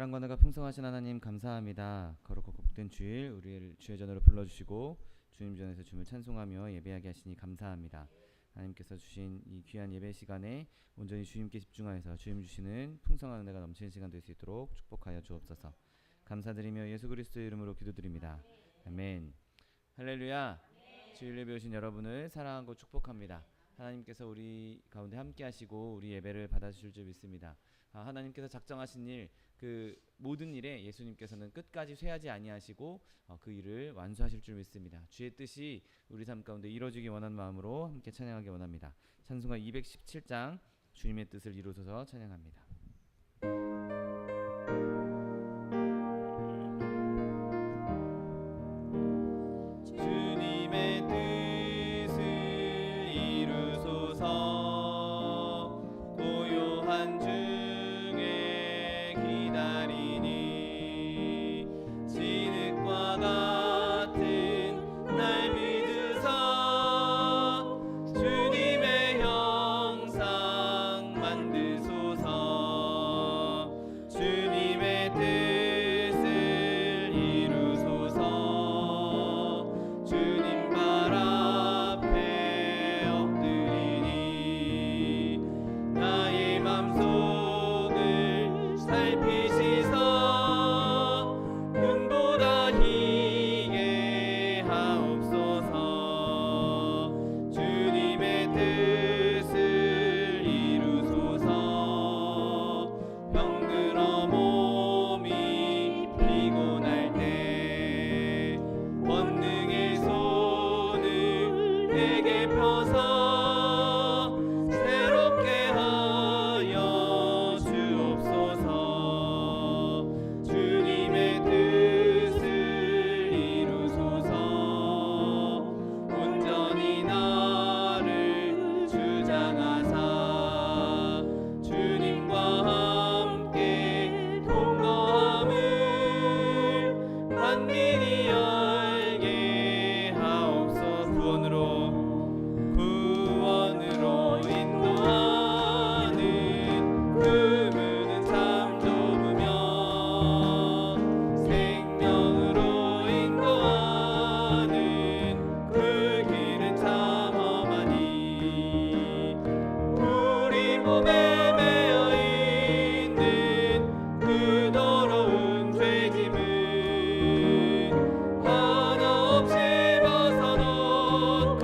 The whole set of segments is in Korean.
사랑과 은혜가 풍성하신 하나님 감사합니다. 거룩하고 복된 주일 우리를 주의 전으로 불러주시고 주님 전에서 주님을 찬송하며 예배하게 하시니 감사합니다. 하나님께서 주신 이 귀한 예배 시간에 온전히 주님께 집중하여서 주님 주시는 풍성한 은혜가 넘치는 시간 될 수 있도록 축복하여 주옵소서. 감사드리며 예수 그리스도의 이름으로 기도드립니다. 아멘. 할렐루야. 주일 예배 오신 여러분을 사랑하고 축복합니다. 하나님께서 우리 가운데 함께 하시고 우리 예배를 받아주실 줄 믿습니다. 하나님께서 작정하신 일, 그 모든 일에 예수님께서는 끝까지 쇠하지 아니하시고 그 일을 완수하실 줄 믿습니다. 주의 뜻이 우리 삶 가운데 이루어지기 원하는 마음으로 함께 찬양하기 원합니다. 찬송가 217장 주님의 뜻을 이루소서 찬양합니다. 주님의 뜻을 이루소서. 고요한 중에 기다리니 진흙과 같은 날 믿으사 주님의 형상 만드소서. 주님의 뜻을 이루소서. 주님 발 앞에 엎드리니 나의 맘속을 살피시사 눈보다 희게 하옵소서. 주님의 뜻을 이루소서. 병들어 몸이 피곤할 때 권능의 손을 내게 펴서 새롭게 하여 주옵소서. 주님의 뜻을 이루소서. 온전히 나를 주장하사 주님과 함께 동거함을 만민이 알게 하옵소서. 구원으로 인도하는 그분은 참 좁으며 생명으로 인도하는 그 길은 참 험하니 우리 몸에 매여 있는 그 더러운 죄짐을 하나 없이 벗어놓고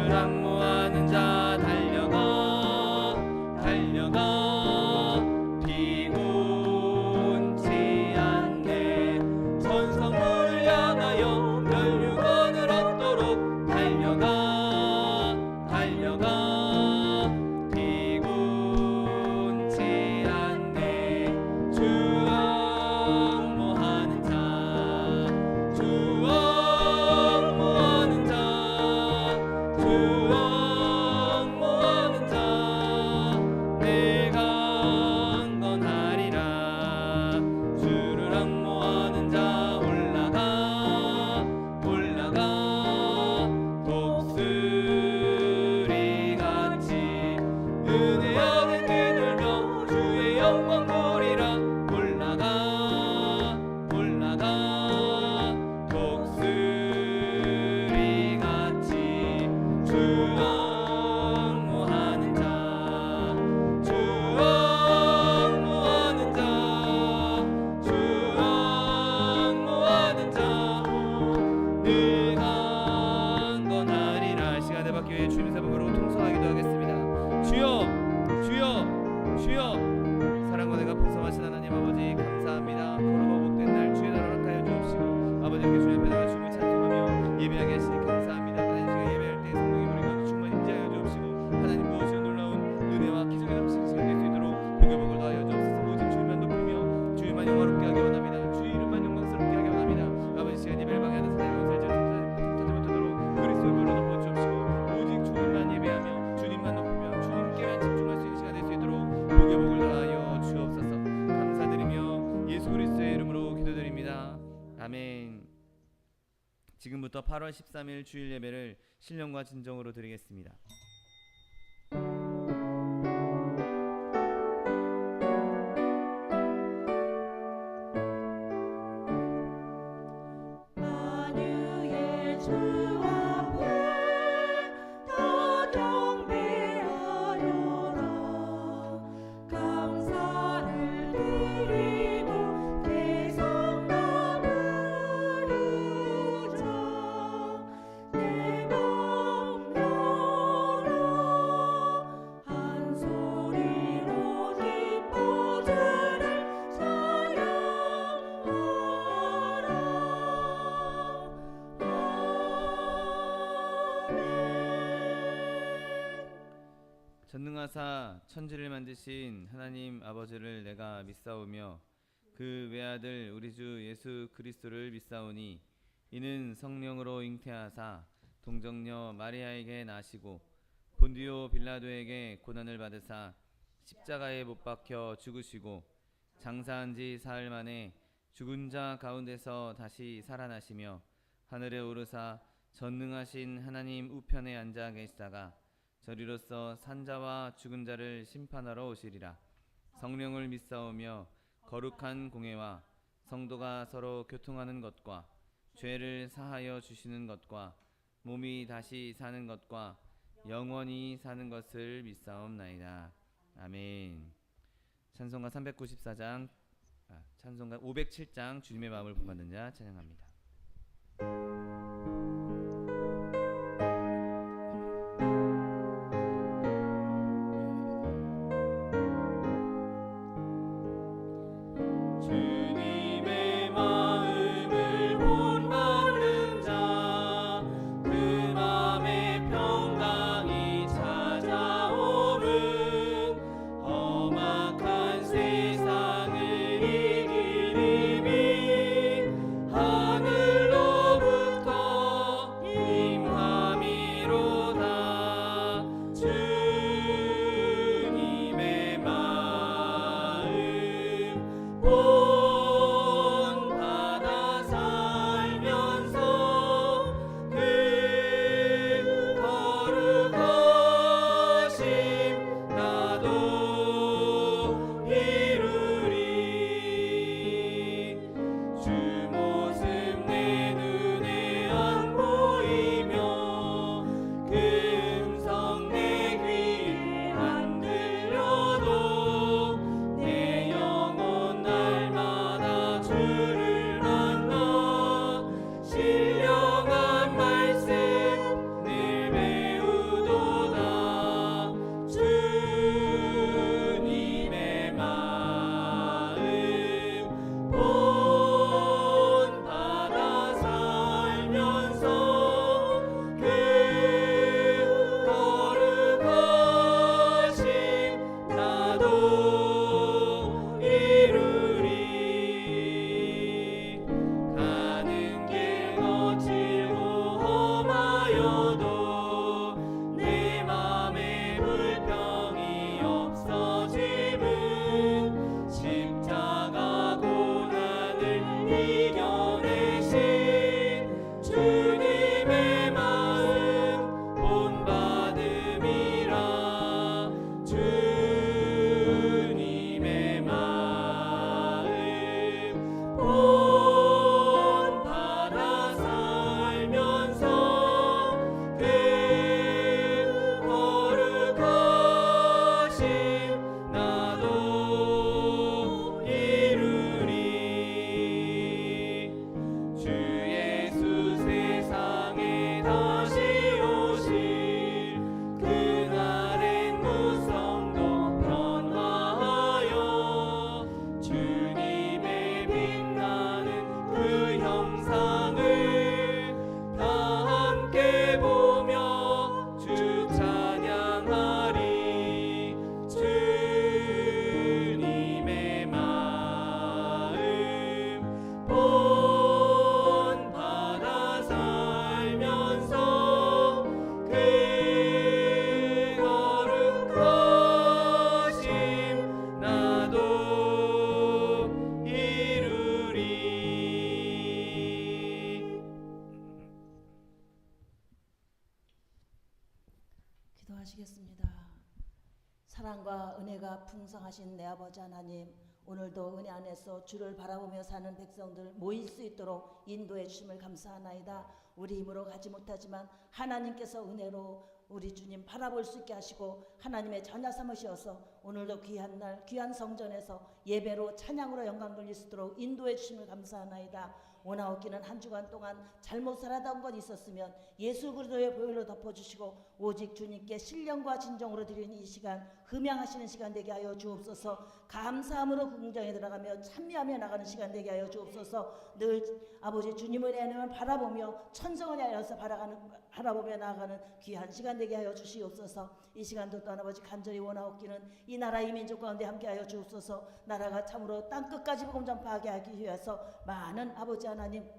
주를 앙모하는 자 달려가 달려가 피곤치 않네 천성문을 향하여 멸류관을 얻도록 달려가 달려가 피곤치 않네 주 앙모하는 자 주 앙모하는 자 주 앙모하는 자 내가 강건하리라 주를 앙모하는 자 올라가 올라가 독수리 같이 은혜 아래 뛰놀며 주의 영광 보리라 올라가 올라가 독수리 같이 주 앙모하는 자 주 앙모하는 자 주 앙모하는 자 늘 강건하리라. 시간을 받기 위해 주님 세복으로 통성하기도 하겠습니다. 주여 주여 주여 사랑과 내가 풍성하신 하나님 아버지 감사합니다. 거룩하고 복된 날 주의 나라 허락하여 주옵시고 아버지께 주님 앞에 나가 주님을 찬송하며 예배하게 하시니 감사합니다. 하나님 시간 예배할 때 성령의 불이 가득 충만히 임재하여 주옵시고 하나님 무엇이요 놀라운 은혜와 기적이 넘치는 시간 될 수 있도록 복을 더하여 주옵소서. 오직 주님만 높이며 주님만 영화롭게 하기 원합니다. 주의 이름만 영광스럽게 하기 원합니다. 아버지 시간 예배를 방해하는 사단의 것을 터뜨지 못하도록 그리스도의 뼈로 덮어 주옵시고 오직 주님만 예배하며 주님만 높이며 주님께만 집중할 수 있는 시간 될 수 있도록 복의 복을 더하여 주옵소서. 감사드리며 예수 그리스도의 이름으로 기도드립니다. 아멘. 지금부터 8월 13일 주일 예배를 신령과 진정으로 드리겠습니다. 만유의 주 앞에 다 경배하여라 감사를 드리고 대성 다 부르자 내 맘 열어 한 소리로 기뻐 주를 전능하사 천지를 만드신 하나님 아버지를 내가 믿사오며 그 외아들 우리 주 예수 그리스도를 믿사오니 이는 성령으로 잉태하사 동정녀 마리아에게 나시고 본디오 빌라도에게 고난을 받으사 십자가에 못 박혀 죽으시고 장사한 지 사흘 만에 죽은 자 가운데서 다시 살아나시며 하늘에 오르사 전능하신 하나님 우편에 앉아 계시다가 저리로서 산자와 죽은 자를 심판하러 오시리라. 성령을 믿사오며 거룩한 공회와 성도가 서로 교통하는 것과 죄를 사하여 주시는 것과 몸이 다시 사는 것과 영원히 사는 것을 믿사옵나이다. 아멘. 찬송가 394장 찬송가 507장 주님의 마음을 본받는 자 찬양합니다. 주님의 마음을 본받는 자 그 맘에 평강이 찾아오는 험악한 세상을 이길 힘이 하늘 기도하시겠습니다. 사랑과 은혜가 풍성하신 내 아버지 하나님, 오늘도 은혜 안에서 주를 바라보며 사는 백성들 모일 수 있도록 인도해 주심을 감사하나이다. 우리 힘으로 가지 못하지만 하나님께서 은혜로 우리 주님 바라볼 수 있게 하시고 하나님의 자녀 삼으셔서 오늘도 귀한 날 귀한 성전에서 예배로 찬양으로 영광 돌릴 수 있도록 인도해 주심을 감사하나이다. 오나옵기는 한 주간 동안 잘못 살아던 것 있었으면 예수 그리스도의 보혈로 덮어주시고 오직 주님께 신령과 진정으로 드리는 이 시간 흠양하시는 시간 되게 하여 주옵소서. 감사함으로 궁정에 들어가며 찬미하며 나가는 시간 되게 하여 주옵소서. 늘 아버지 주님의 은혜를 바라보며 천성을 향해서 바라보며 나아가는 귀한 시간 되게 하여 주시옵소서. 이 시간도 또한 아버지 간절히 원하옵기는 이 나라 이 민족 가운데 함께하여 주옵소서. 나라가 참으로 땅끝까지 복음 전파하게 하기 위해서 많은 아버지 하나님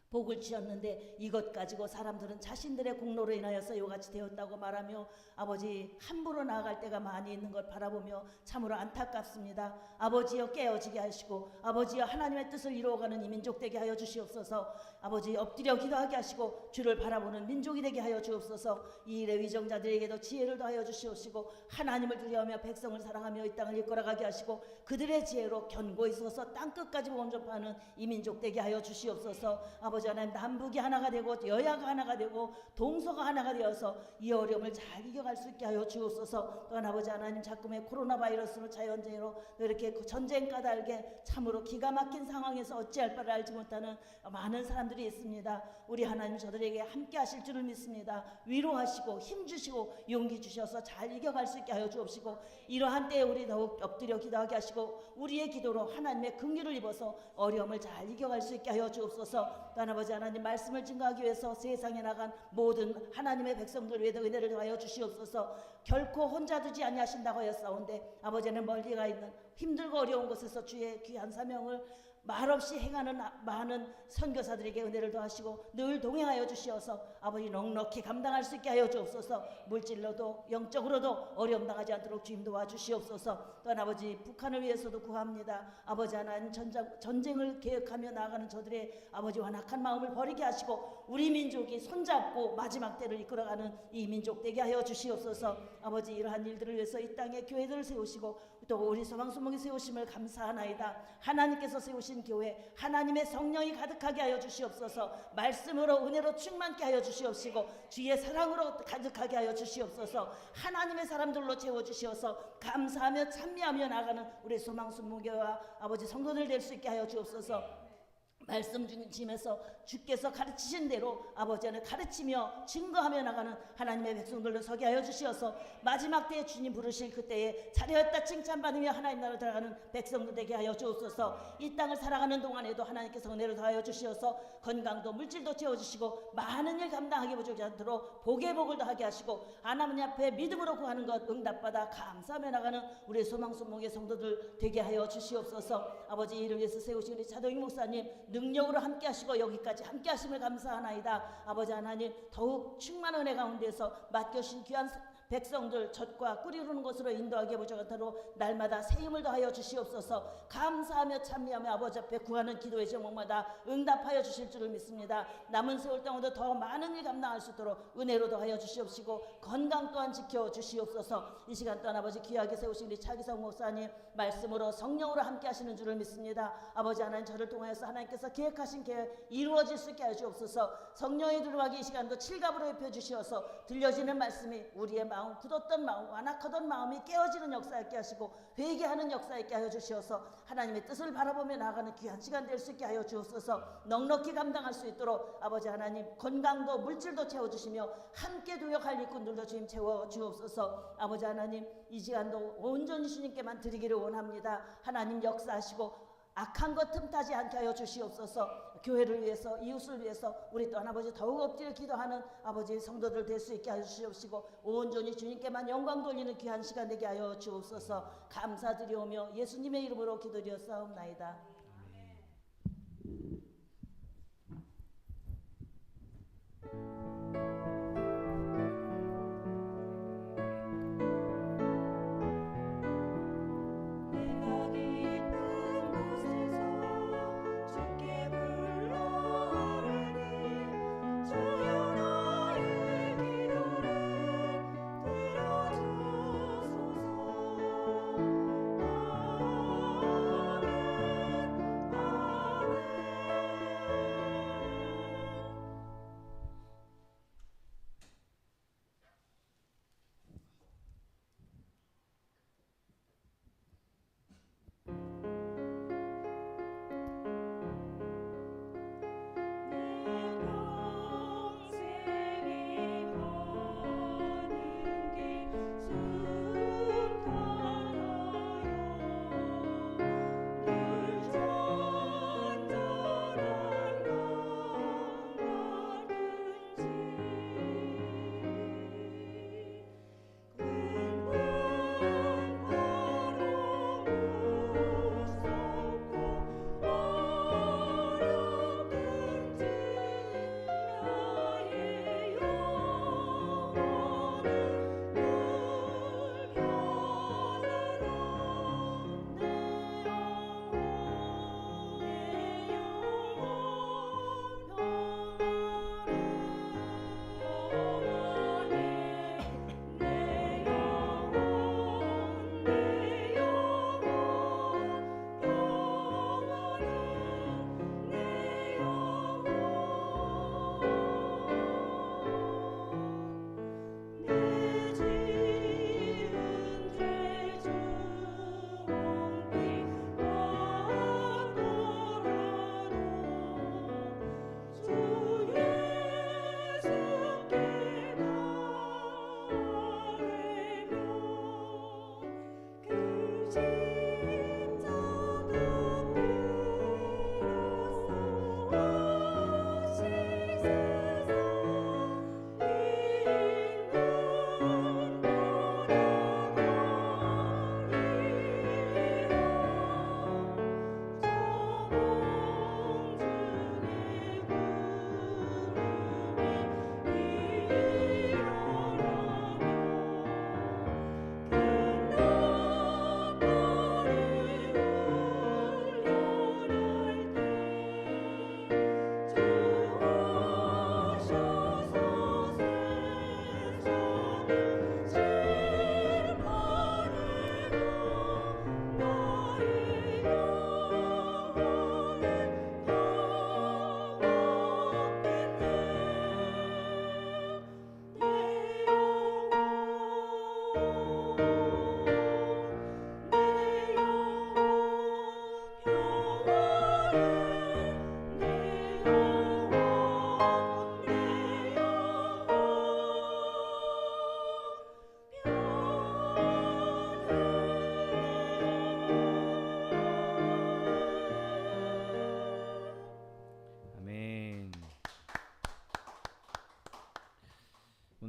복을 주셨는데 이것 가지고 사람들은 자신들의 공로로 인하여서 이같이 되었다고 말하며 아버지 함부로 나아갈 때가 많이 있는 걸 바라보며 참으로 안타깝습니다. 아버지여 깨어지게 하시고 아버지여 하나님의 뜻을 이루어가는 이 민족 되게 하여 주시옵소서. 아버지 엎드려 기도하게 하시고 주를 바라보는 민족이 되게 하여 주옵소서. 이 일의 위정자들에게도 지혜를 더하여 주시옵시고 하나님을 두려워하며 백성을 사랑하며 이 땅을 이끌어가게 하시고 그들의 지혜로 견고히 서서 땅끝까지 복음 전파하는 이 민족 되게 하여 주시옵소서. 아버지 하나님 남북이 하나가 되고 여야가 하나가 되고 동서가 하나가 되어서 이 어려움을 잘 이겨갈 수 있게 하여 주옵소서. 또한 아버지 하나님 자꾸의 코로나 바이러스로 자연재해로 이렇게 전쟁 까닭에 참으로 기가 막힌 상황에서 어찌할 바를 알지 못하는 많은 사람들이 있습니다. 우리 하나님 저들에게 함께 하실 줄을 믿습니다. 위로하시고 힘주시고 용기 주셔서 잘 이겨갈 수 있게 하여 주옵시고 이러한 때에 우리 더욱 엎드려 기도하게 하시고 우리의 기도로 하나님의 긍휼을 입어서 어려움을 잘 이겨갈 수 있게 하여 주옵소서. 또한 아버지 하나님 말씀을 증거하기 위해서 세상에 나간 모든 하나님의 백성들 위에도 은혜를 더하여 주시옵소서. 결코 혼자 두지 아니하신다고 하였사온데 아버지는 멀리 가 있는 힘들고 어려운 곳에서 주의 귀한 사명을 말없이 행하는 많은 선교사들에게 은혜를 더하시고 늘 동행하여 주시어서 아버지 넉넉히 감당할 수 있게 하여 주옵소서. 물질로도 영적으로도 어려움 당하지 않도록 주님 도와주시옵소서. 또한 아버지 북한을 위해서도 구합니다. 아버지 하나님 전쟁을 계획하며 나아가는 저들의 아버지 완악한 마음을 버리게 하시고 우리 민족이 손잡고 마지막 때를 이끌어가는 이 민족 되게 하여 주시옵소서. 아버지 이러한 일들을 위해서 이 땅에 교회들을 세우시고 또 우리 소망수목이 세우심을 감사하나이다. 하나님께서 세우신 교회 하나님의 성령이 가득하게 하여 주시옵소서. 말씀으로 은혜로 충만케 하여 주시옵시고 주의 사랑으로 가득하게 하여 주시옵소서. 하나님의 사람들로 채워주시어서 감사하며 찬미하며 나가는 우리 소망수목교와 아버지 성도들 될 수 있게 하여 주옵소서. 말씀 중심에서 주께서 가르치신 대로 아버지는 가르치며 증거하며 나가는 하나님의 백성들로 서게 하여 주시어서 마지막 때에 주님 부르실 그때에 잘하였다 칭찬받으며 하나님 나라로 들어가는 백성들 되게 하여 주옵소서. 이 땅을 살아가는 동안에도 하나님께서 은혜를 더하여 주시어서 건강도 물질도 채워주시고 많은 일 감당하기 부족하지 않도록 복의 복을 더하게 하시고 하나님 앞에 믿음으로 구하는 것 응답받아 감사하며 나가는 우리 소망수목의 성도들 되게 하여 주시옵소서. 아버지 이를 위해서 세우신 우리 차동희 목사님 능력으로 함께 하시고 여기까지 함께 하심을 감사하나이다. 아버지 하나님 더욱 충만한 은혜 가운데서 맡겨주신 귀한 백성들 젖과 꿀이 흐르는 곳으로 인도하게 보좌같도록 날마다 새 힘을 더하여 주시옵소서. 감사하며 찬미하며 아버지 앞에 구하는 기도의 제목마다 응답하여 주실 줄을 믿습니다. 남은 세월 동안도 더 많은 일 감당할 수 있도록 은혜로 더하여 주시옵시고 건강 또한 지켜 주시옵소서. 이 시간 또한 아버지 귀하게 세우신 우리 차기성 목사님 말씀으로 성령으로 함께 하시는 줄을 믿습니다. 아버지 하나님 저를 통하여서 하나님께서 계획하신 계획 이루어질 수 있게 하여 주옵소서. 성령이 들어가기 이 시간도 칠갑으로 입혀 주시어서 들려지는 말씀이 우리의 마음 굳었던 마음 완악하던 마음이 깨어지는 역사 있게 하시고 회개하는 역사 있게 하여 주시어서 하나님의 뜻을 바라보며 나아가는 귀한 시간 될 수 있게 하여 주옵소서. 넉넉히 감당할 수 있도록 아버지 하나님 건강도 물질도 채워주시며 함께 도역할 일꾼들도 주님 채워주옵소서. 아버지 하나님 이 시간도 온전히 주님께만 드리기를 원합니다. 하나님 역사하시고 악한 것 틈타지 않게 하여 주시옵소서. 교회를 위해서 이웃을 위해서 우리 또한 아버지 더욱 엎드려 기도하는 아버지 성도들 될 수 있게 하여 주시옵시고 온전히 주님께만 영광 돌리는 귀한 시간 되게 하여 주옵소서. 감사드리오며 예수님의 이름으로 기도드렸사옵나이다.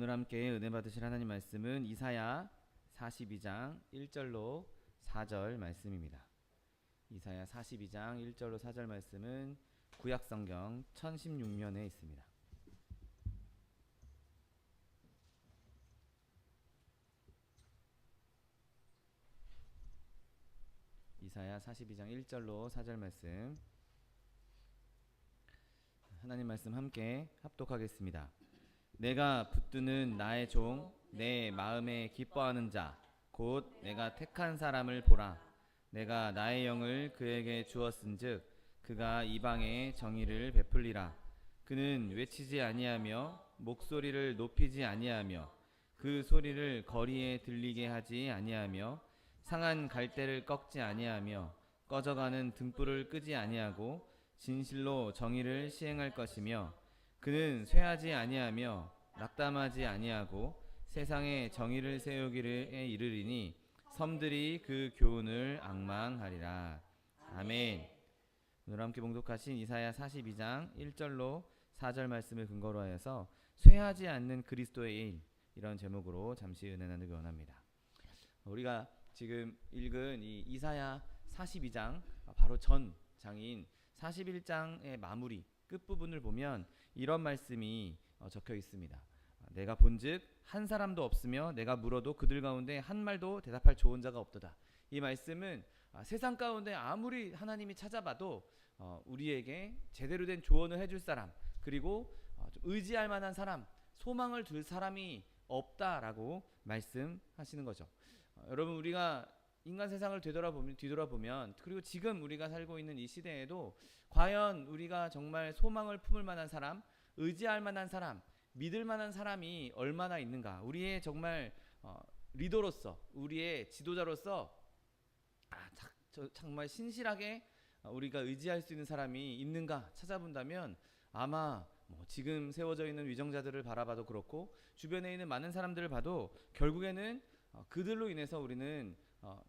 오늘 함께 은혜 받으실 하나님 말씀은 이사야 42장 1절로 4절 말씀입니다. 이사야 42장 1절로 4절 말씀은 구약성경 1016면에 있습니다. 이사야 42장 1절로 4절 말씀, 하나님 말씀 함께 합독하겠습니다. 내가 붙드는 나의 종, 내 마음에 기뻐하는 자, 곧 내가 택한 사람을 보라. 내가 나의 영을 그에게 주었은즉 그가 이방에 정의를 베풀리라. 그는 외치지 아니하며 목소리를 높이지 아니하며 그 소리를 거리에 들리게 하지 아니하며 상한 갈대를 꺾지 아니하며 꺼져가는 등불을 끄지 아니하고 진실로 정의를 시행할 것이며 그는 쇠하지 아니하며 낙담하지 아니하고 세상에 정의를 세우기를 이르리니 섬들이 그 교훈을 앙망하리라. 아멘. 오늘 함께 봉독하신 이사야 42장 1절로 4절 말씀을 근거로 하여서 쇠하지 않는 그리스도의 일, 이런 제목으로 잠시 은혜 나누기 원합니다. 우리가 지금 읽은 이 이사야 42장 바로 전 장인 41장의 마무리 끝부분을 보면 이런 말씀이 적혀 있습니다. 내가 본즉 한 사람도 없으며 내가 물어도 그들 가운데 한 말도 대답할 좋은 자가 없도다. 이 말씀은 세상 가운데 아무리 하나님이 찾아봐도 우리에게 제대로 된 조언을 해줄 사람, 그리고 좀 의지할 만한 사람, 소망을 둘 사람이 없다라고 말씀하시는 거죠. 여러분, 우리가 인간 세상을 뒤돌아보면 그리고 지금 우리가 살고 있는 이 시대에도 과연 우리가 정말 소망을 품을 만한 사람, 의지할 만한 사람, 믿을 만한 사람이 얼마나 있는가? 우리의 정말 리더로서, 우리의 지도자로서 정말 신실하게 우리가 의지할 수 있는 사람이 있는가 찾아본다면 아마 지금 세워져 있는 위정자들을 바라봐도 그렇고 주변에 있는 많은 사람들을 봐도 결국에는 그들로 인해서 우리는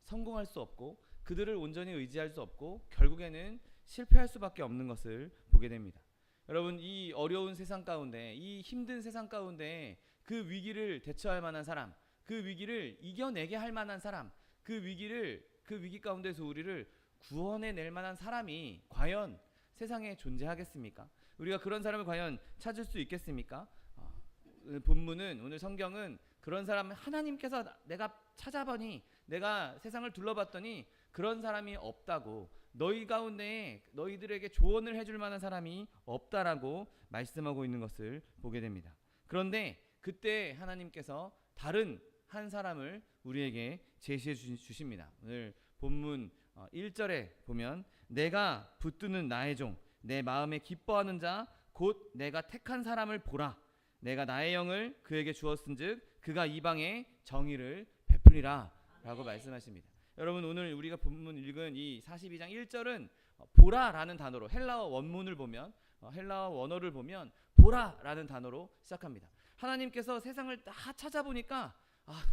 성공할 수 없고 그들을 온전히 의지할 수 없고 결국에는 실패할 수밖에 없는 것을 보게 됩니다. 여러분, 이 어려운 세상 가운데, 이 힘든 세상 가운데 그 위기를 대처할 만한 사람, 그 위기를 이겨내게 할 만한 사람, 그 위기 가운데서 우리를 구원해낼 만한 사람이 과연 세상에 존재하겠습니까? 우리가 그런 사람을 과연 찾을 수 있겠습니까? 본문은, 오늘 성경은 그런 사람, 하나님께서 내가 찾아보니, 내가 세상을 둘러봤더니 그런 사람이 없다고, 너희 가운데 너희들에게 조언을 해줄 만한 사람이 없다라고 말씀하고 있는 것을 보게 됩니다. 그런데 그때 하나님께서 다른 한 사람을 우리에게 제시해 주십니다. 오늘 본문 1절에 보면 내가 붙드는 나의 종, 내 마음에 기뻐하는 자, 곧 내가 택한 사람을 보라. 내가 나의 영을 그에게 주었은즉 그가 이방에 정의를 베풀리라 라고 말씀하십니다. 여러분, 오늘 우리가 본문 읽은 이 42장 1절은 보라라는 단어로, 헬라어 원문을 보면, 헬라어 원어를 보면 보라라는 단어로 시작합니다. 하나님께서 세상을 다 찾아보니까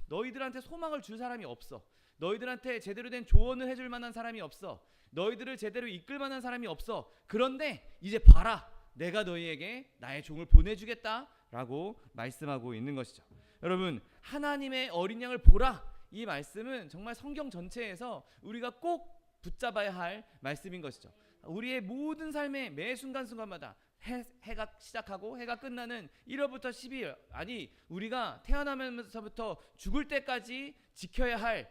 너희들한테 소망을 줄 사람이 없어. 너희들한테 제대로 된 조언을 해줄 만한 사람이 없어. 너희들을 제대로 이끌 만한 사람이 없어. 그런데 이제 봐라, 내가 너희에게 나의 종을 보내주겠다라고 말씀하고 있는 것이죠. 여러분, 하나님의 어린 양을 보라, 이 말씀은 정말 성경 전체에서 우리가 꼭 붙잡아야 할 말씀인 것이죠. 우리의 모든 삶의 매 순간순간마다 해가 시작하고 해가 끝나는 1월부터 12월, 아니 우리가 태어나면서부터 죽을 때까지 지켜야 할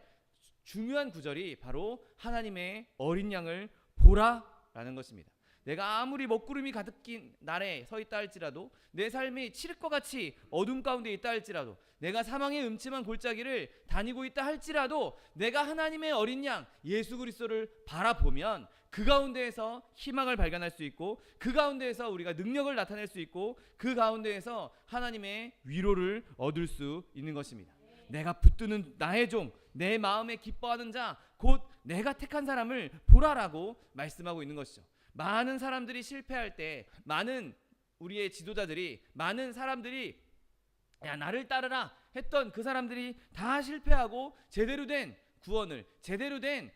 중요한 구절이 바로 하나님의 어린 양을 보라라는 것입니다. 내가 아무리 먹구름이 가득 낀 날에 서 있다 할지라도, 내 삶이 칠흑과 같이 어둠 가운데 있다 할지라도, 내가 사망의 음침한 골짜기를 다니고 있다 할지라도 내가 하나님의 어린 양 예수 그리스도를 바라보면 그 가운데에서 희망을 발견할 수 있고, 그 가운데에서 우리가 능력을 나타낼 수 있고, 그 가운데에서 하나님의 위로를 얻을 수 있는 것입니다. 내가 붙드는 나의 종, 내 마음에 기뻐하는 자, 곧 내가 택한 사람을 보라라고 말씀하고 있는 것이죠. 많은 사람들이 실패할 때, 많은 우리의 지도자들이, 많은 사람들이 야 나를 따르라 했던 그 사람들이 다 실패하고 제대로 된 구원을, 제대로 된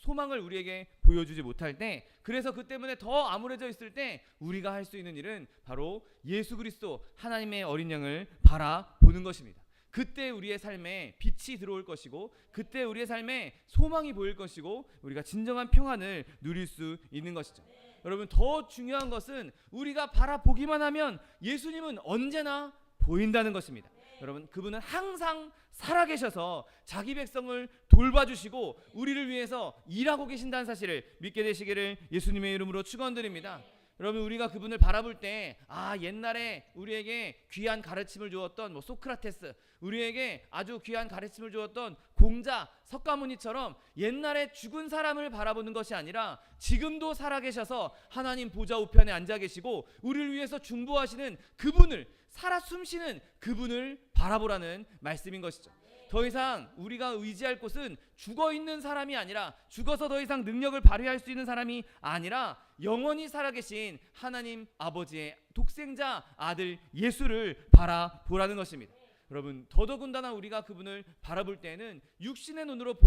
소망을 우리에게 보여주지 못할 때, 그래서 그 때문에 더 암울해져 있을 때 우리가 할 수 있는 일은 바로 예수 그리스도 하나님의 어린 양을 바라보는 것입니다. 그때 우리의 삶에 빛이 들어올 것이고, 그때 우리의 삶에 소망이 보일 것이고, 우리가 진정한 평안을 누릴 수 있는 것이죠. 여러분, 더 중요한 것은 우리가 바라보기만 하면 예수님은 언제나 보인다는 것입니다. 여러분, 그분은 항상 살아계셔서 자기 백성을 돌봐주시고 우리를 위해서 일하고 계신다는 사실을 믿게 되시기를 예수님의 이름으로 축원드립니다. 여러분, 우리가 그분을 바라볼 때 옛날에 우리에게 귀한 가르침을 주었던 소크라테스, 우리에게 아주 귀한 가르침을 주었던 공자, 석가모니처럼 옛날에 죽은 사람을 바라보는 것이 아니라 지금도 살아계셔서 하나님 보좌 우편에 앉아 계시고 우리를 위해서 중보하시는 그분을, 살아 숨쉬는 그분을 바라보라는 말씀인 것이죠. 더 이상 우리가 의지할 곳은 죽어있는 사람이 아니라, 죽어서 더 이상 능력을 발휘할 수 있는 사람이 아니라 영원히 살아계신 하나님 아버지의 독생자 아들 예수를 바라보라는 것입니다. 여러분, 더더군다나 우리가 그분을 바라볼 때에는 육신의 눈으로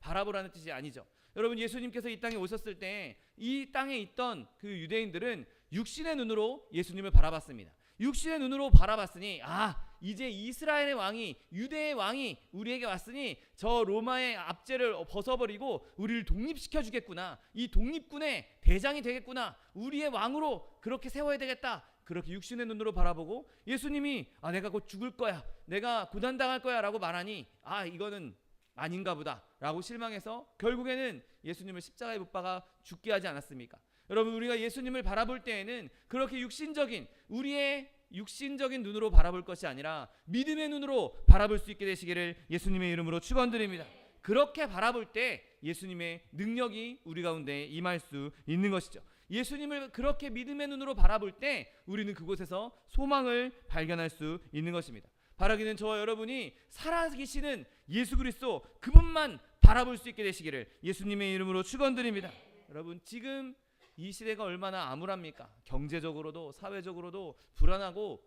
바라보라는 뜻이 아니죠. 여러분, 예수님께서 이 땅에 오셨을 때 이 땅에 있던 그 유대인들은 육신의 눈으로 예수님을 바라봤습니다. 육신의 눈으로 바라봤으니 이제 이스라엘의 왕이, 유대의 왕이 우리에게 왔으니 저 로마의 압제를 벗어버리고 우리를 독립시켜 주겠구나, 이 독립군의 대장이 되겠구나, 우리의 왕으로 그렇게 세워야 되겠다, 그렇게 육신의 눈으로 바라보고 예수님이 내가 곧 죽을 거야, 내가 고난당할 거야 라고 말하니 이거는 아닌가 보다 라고 실망해서 결국에는 예수님을 십자가에 못 박아 죽게 하지 않았습니까? 여러분, 우리가 예수님을 바라볼 때에는 그렇게 우리의 육신적인 눈으로 바라볼 것이 아니라 믿음의 눈으로 바라볼 수 있게 되시기를 예수님의 이름으로 축원드립니다. 그렇게 바라볼 때 예수님의 능력이 우리 가운데 임할 수 있는 것이죠. 예수님을 그렇게 믿음의 눈으로 바라볼 때 우리는 그곳에서 소망을 발견할 수 있는 것입니다. 바라기는 저와 여러분이 살아계시는 예수 그리스도 그분만 바라볼 수 있게 되시기를 예수님의 이름으로 축원드립니다. 여러분, 지금 이 시대가 얼마나 암울합니까? 경제적으로도 사회적으로도 불안하고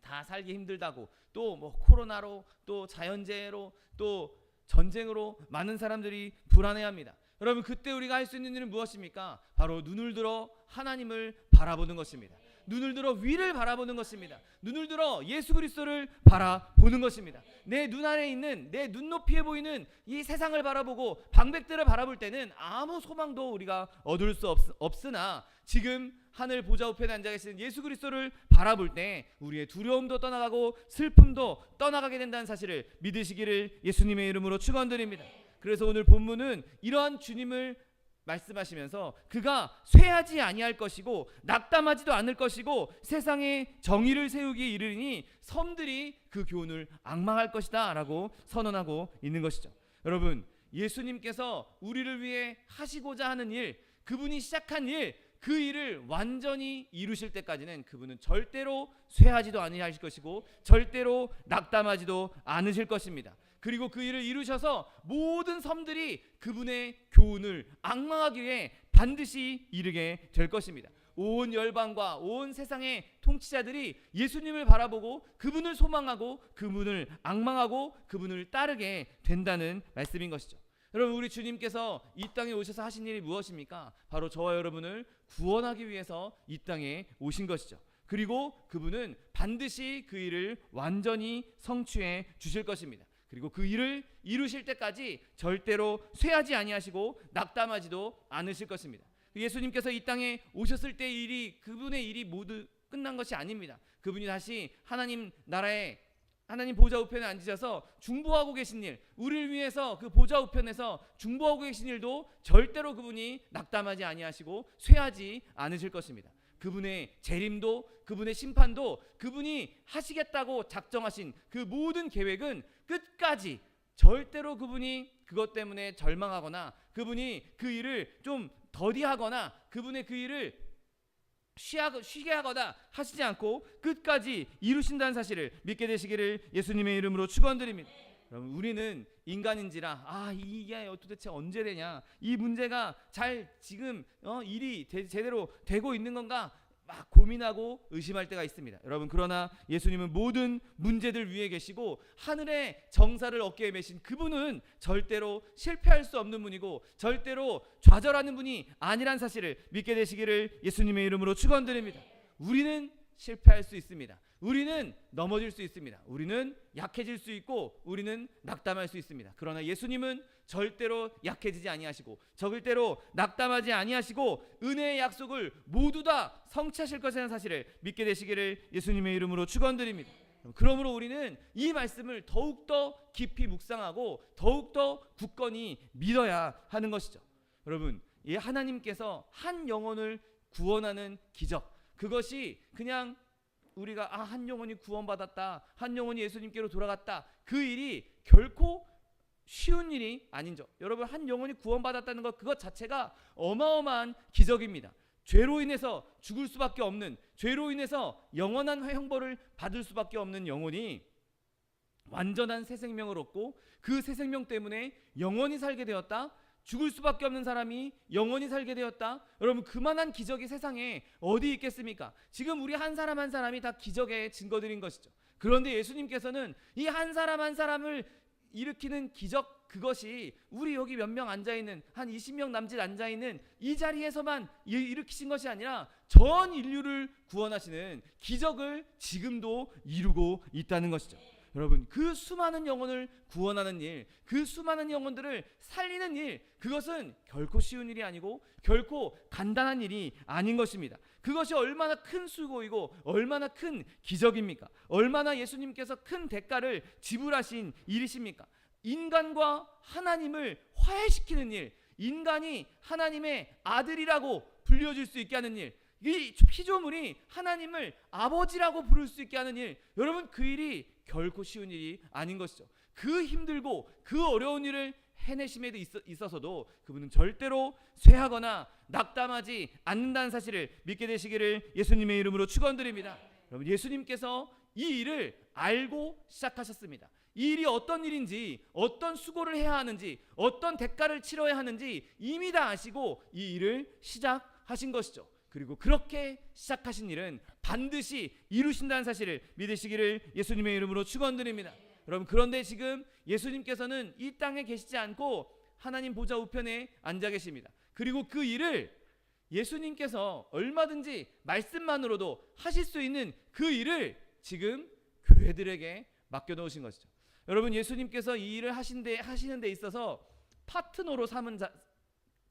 다 살기 힘들다고, 또 코로나로, 또 자연재해로, 또 전쟁으로 많은 사람들이 불안해합니다. 여러분, 그때 우리가 할 수 있는 일은 무엇입니까? 바로 눈을 들어 하나님을 바라보는 것입니다. 눈을 들어 위를 바라보는 것입니다. 눈을 들어 예수 그리스도를 바라보는 것입니다. 내 눈 아래 있는, 내 눈높이에 보이는 이 세상을 바라보고 방백들을 바라볼 때는 아무 소망도 우리가 얻을 수 없으나 지금 하늘 보좌 우편에 앉아 계시는 예수 그리스도를 바라볼 때 우리의 두려움도 떠나가고 슬픔도 떠나가게 된다는 사실을 믿으시기를 예수님의 이름으로 축원드립니다. 그래서 오늘 본문은 이러한 주님을 말씀하시면서 그가 쇠하지 아니할 것이고 낙담하지도 않을 것이고 세상에 정의를 세우기 이르리니 섬들이 그 교훈을 앙망할 것이다 라고 선언하고 있는 것이죠. 여러분, 예수님께서 우리를 위해 하시고자 하는 일, 그분이 시작한 일, 그 일을 완전히 이루실 때까지는 그분은 절대로 쇠하지도 아니하실 것이고 절대로 낙담하지도 않으실 것입니다. 그리고 그 일을 이루셔서 모든 섬들이 그분의 교훈을 앙망하기 위해 반드시 이르게 될 것입니다. 온 열방과 온 세상의 통치자들이 예수님을 바라보고 그분을 소망하고 그분을 앙망하고 그분을 따르게 된다는 말씀인 것이죠. 여러분, 우리 주님께서 이 땅에 오셔서 하신 일이 무엇입니까? 바로 저와 여러분을 구원하기 위해서 이 땅에 오신 것이죠. 그리고 그분은 반드시 그 일을 완전히 성취해 주실 것입니다. 그리고 그 일을 이루실 때까지 절대로 쇠하지 아니하시고 낙담하지도 않으실 것입니다. 예수님께서 이 땅에 오셨을 때 그분의 일이 모두 끝난 것이 아닙니다. 그분이 다시 하나님 나라에, 하나님 보좌 우편에 앉으셔서 중보하고 계신 일, 우리를 위해서 그 보좌 우편에서 중보하고 계신 일도 절대로 그분이 낙담하지 아니하시고 쇠하지 않으실 것입니다. 그분의 재림도, 그분의 심판도, 그분이 하시겠다고 작정하신 그 모든 계획은 끝까지 절대로 그분이 그것 때문에 절망하거나 그분이 그 일을 좀 더디하거나 그분의 그 일을 쉬게 하거나 하시지 않고 끝까지 이루신다는 사실을 믿게 되시기를 예수님의 이름으로 축원드립니다. 여러분, 우리는 인간인지라 이게 도대체 언제 되냐, 이 문제가 잘 지금 일이 제대로 되고 있는 건가, 막 고민하고 의심할 때가 있습니다. 여러분, 그러나 예수님은 모든 문제들 위에 계시고 하늘의 정사를 어깨에 메신 그분은 절대로 실패할 수 없는 분이고 절대로 좌절하는 분이 아니란 사실을 믿게 되시기를 예수님의 이름으로 축원드립니다. 우리는 실패할 수 있습니다. 우리는 넘어질 수 있습니다. 우리는 약해질 수 있고 우리는 낙담할 수 있습니다. 그러나 예수님은 절대로 약해지지 아니하시고 절대로 낙담하지 아니하시고 은혜의 약속을 모두 다 성취하실 것이라는 사실을 믿게 되시기를 예수님의 이름으로 축원드립니다. 그러므로 우리는 이 말씀을 더욱더 깊이 묵상하고 더욱더 굳건히 믿어야 하는 것이죠. 여러분, 이 하나님께서 한 영혼을 구원하는 기적, 그것이 그냥 우리가 한 영혼이 구원받았다, 한 영혼이 예수님께로 돌아갔다, 그 일이 결코 쉬운 일이 아닌죠. 여러분, 한 영혼이 구원받았다는 것, 그것 자체가 어마어마한 기적입니다. 죄로 인해서 죽을 수밖에 없는, 죄로 인해서 영원한 형벌을 받을 수밖에 없는 영혼이 완전한 새 생명을 얻고 그 새 생명 때문에 영원히 살게 되었다. 죽을 수밖에 없는 사람이 영원히 살게 되었다. 여러분, 그만한 기적이 세상에 어디 있겠습니까? 지금 우리 한 사람 한 사람이 다 기적의 증거들인 것이죠. 그런데 예수님께서는 이 한 사람 한 사람을 일으키는 기적, 그것이 우리 여기 몇 명 앉아있는 한 20명 남짓 앉아있는 이 자리에서만 일으키신 것이 아니라 전 인류를 구원하시는 기적을 지금도 이루고 있다는 것이죠. 여러분, 그 수많은 영혼을 구원하는 일, 그 수많은 영혼들을 살리는 일, 그것은 결코 쉬운 일이 아니고 결코 간단한 일이 아닌 것입니다. 그것이 얼마나 큰 수고이고 얼마나 큰 기적입니까? 얼마나 예수님께서 큰 대가를 지불하신 일이십니까? 인간과 하나님을 화해시키는 일, 인간이 하나님의 아들이라고 불려질 수 있게 하는 일, 이 피조물이 하나님을 아버지라고 부를 수 있게 하는 일, 여러분, 그 일이 결코 쉬운 일이 아닌 것이죠. 그 힘들고 그 어려운 일을 해내심에 있어서도 그분은 절대로 쇠하거나 낙담하지 않는다는 사실을 믿게 되시기를 예수님의 이름으로 축원드립니다. 여러분, 예수님께서 이 일을 알고 시작하셨습니다. 이 일이 어떤 일인지, 어떤 수고를 해야 하는지, 어떤 대가를 치러야 하는지 이미 다 아시고 이 일을 시작하신 것이죠. 그리고 그렇게 시작하신 일은 반드시 이루신다는 사실을 믿으시기를 예수님의 이름으로 축원드립니다. 여러분, 그런데 지금 예수님께서는 이 땅에 계시지 않고 하나님 보좌 우편에 앉아 계십니다. 그리고 그 일을 예수님께서 얼마든지 말씀만으로도 하실 수 있는 그 일을 지금 교회들에게 맡겨놓으신 것이죠. 여러분, 예수님께서 이 일을 하시는 데 있어서 파트너로 삼은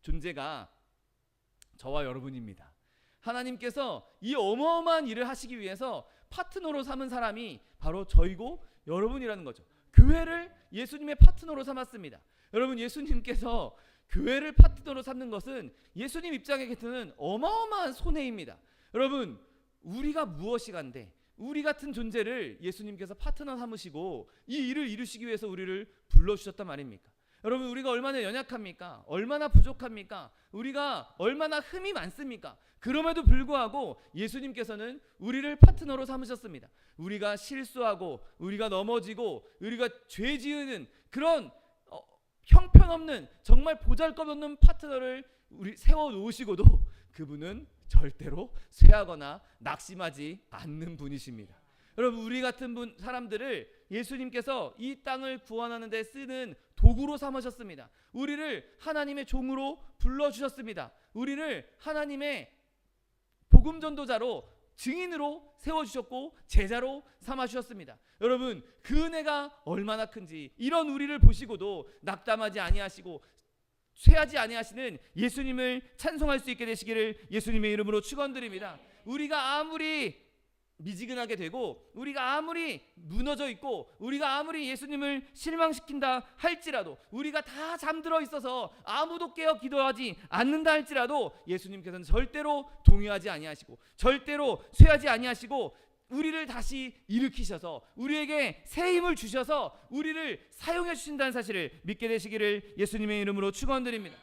존재가 저와 여러분입니다. 하나님께서 이 어마어마한 일을 하시기 위해서 파트너로 삼은 사람이 바로 저이고 여러분이라는 거죠. 교회를 예수님의 파트너로 삼았습니다. 여러분, 예수님께서 교회를 파트너로 삼는 것은 예수님 입장에서는 어마어마한 손해입니다. 여러분, 우리가 무엇이간데 우리 같은 존재를 예수님께서 파트너 삼으시고 이 일을 이루시기 위해서 우리를 불러주셨단 말입니까? 여러분, 우리가 얼마나 연약합니까? 얼마나 부족합니까? 우리가 얼마나 흠이 많습니까? 그럼에도 불구하고 예수님께서는 우리를 파트너로 삼으셨습니다. 우리가 실수하고 우리가 넘어지고 우리가 죄 지으는 그런 형편없는 정말 보잘것없는 파트너를 우리 세워놓으시고도 그분은 절대로 쇠하거나 낙심하지 않는 분이십니다. 여러분, 우리 같은 사람들을 예수님께서 이 땅을 구원하는 데 쓰는 도구로 삼으셨습니다. 우리를 하나님의 종으로 불러주셨습니다. 우리를 하나님의 복음 전도자로 증인으로 세워주셨고 제자로 삼아주셨습니다. 여러분, 그 은혜가 얼마나 큰지 이런 우리를 보시고도 낙담하지 아니하시고 쇠하지 아니하시는 예수님을 찬송할 수 있게 되시기를 예수님의 이름으로 축원드립니다. 우리가 아무리 미지근하게 되고 우리가 아무리 무너져 있고 우리가 아무리 예수님을 실망시킨다 할지라도 우리가 다 잠들어 있어서 아무도 깨어 기도하지 않는다 할지라도 예수님께서는 절대로 동요하지 아니하시고 절대로 쇠하지 아니하시고 우리를 다시 일으키셔서 우리에게 새 힘을 주셔서 우리를 사용해 주신다는 사실을 믿게 되시기를 예수님의 이름으로 축원드립니다.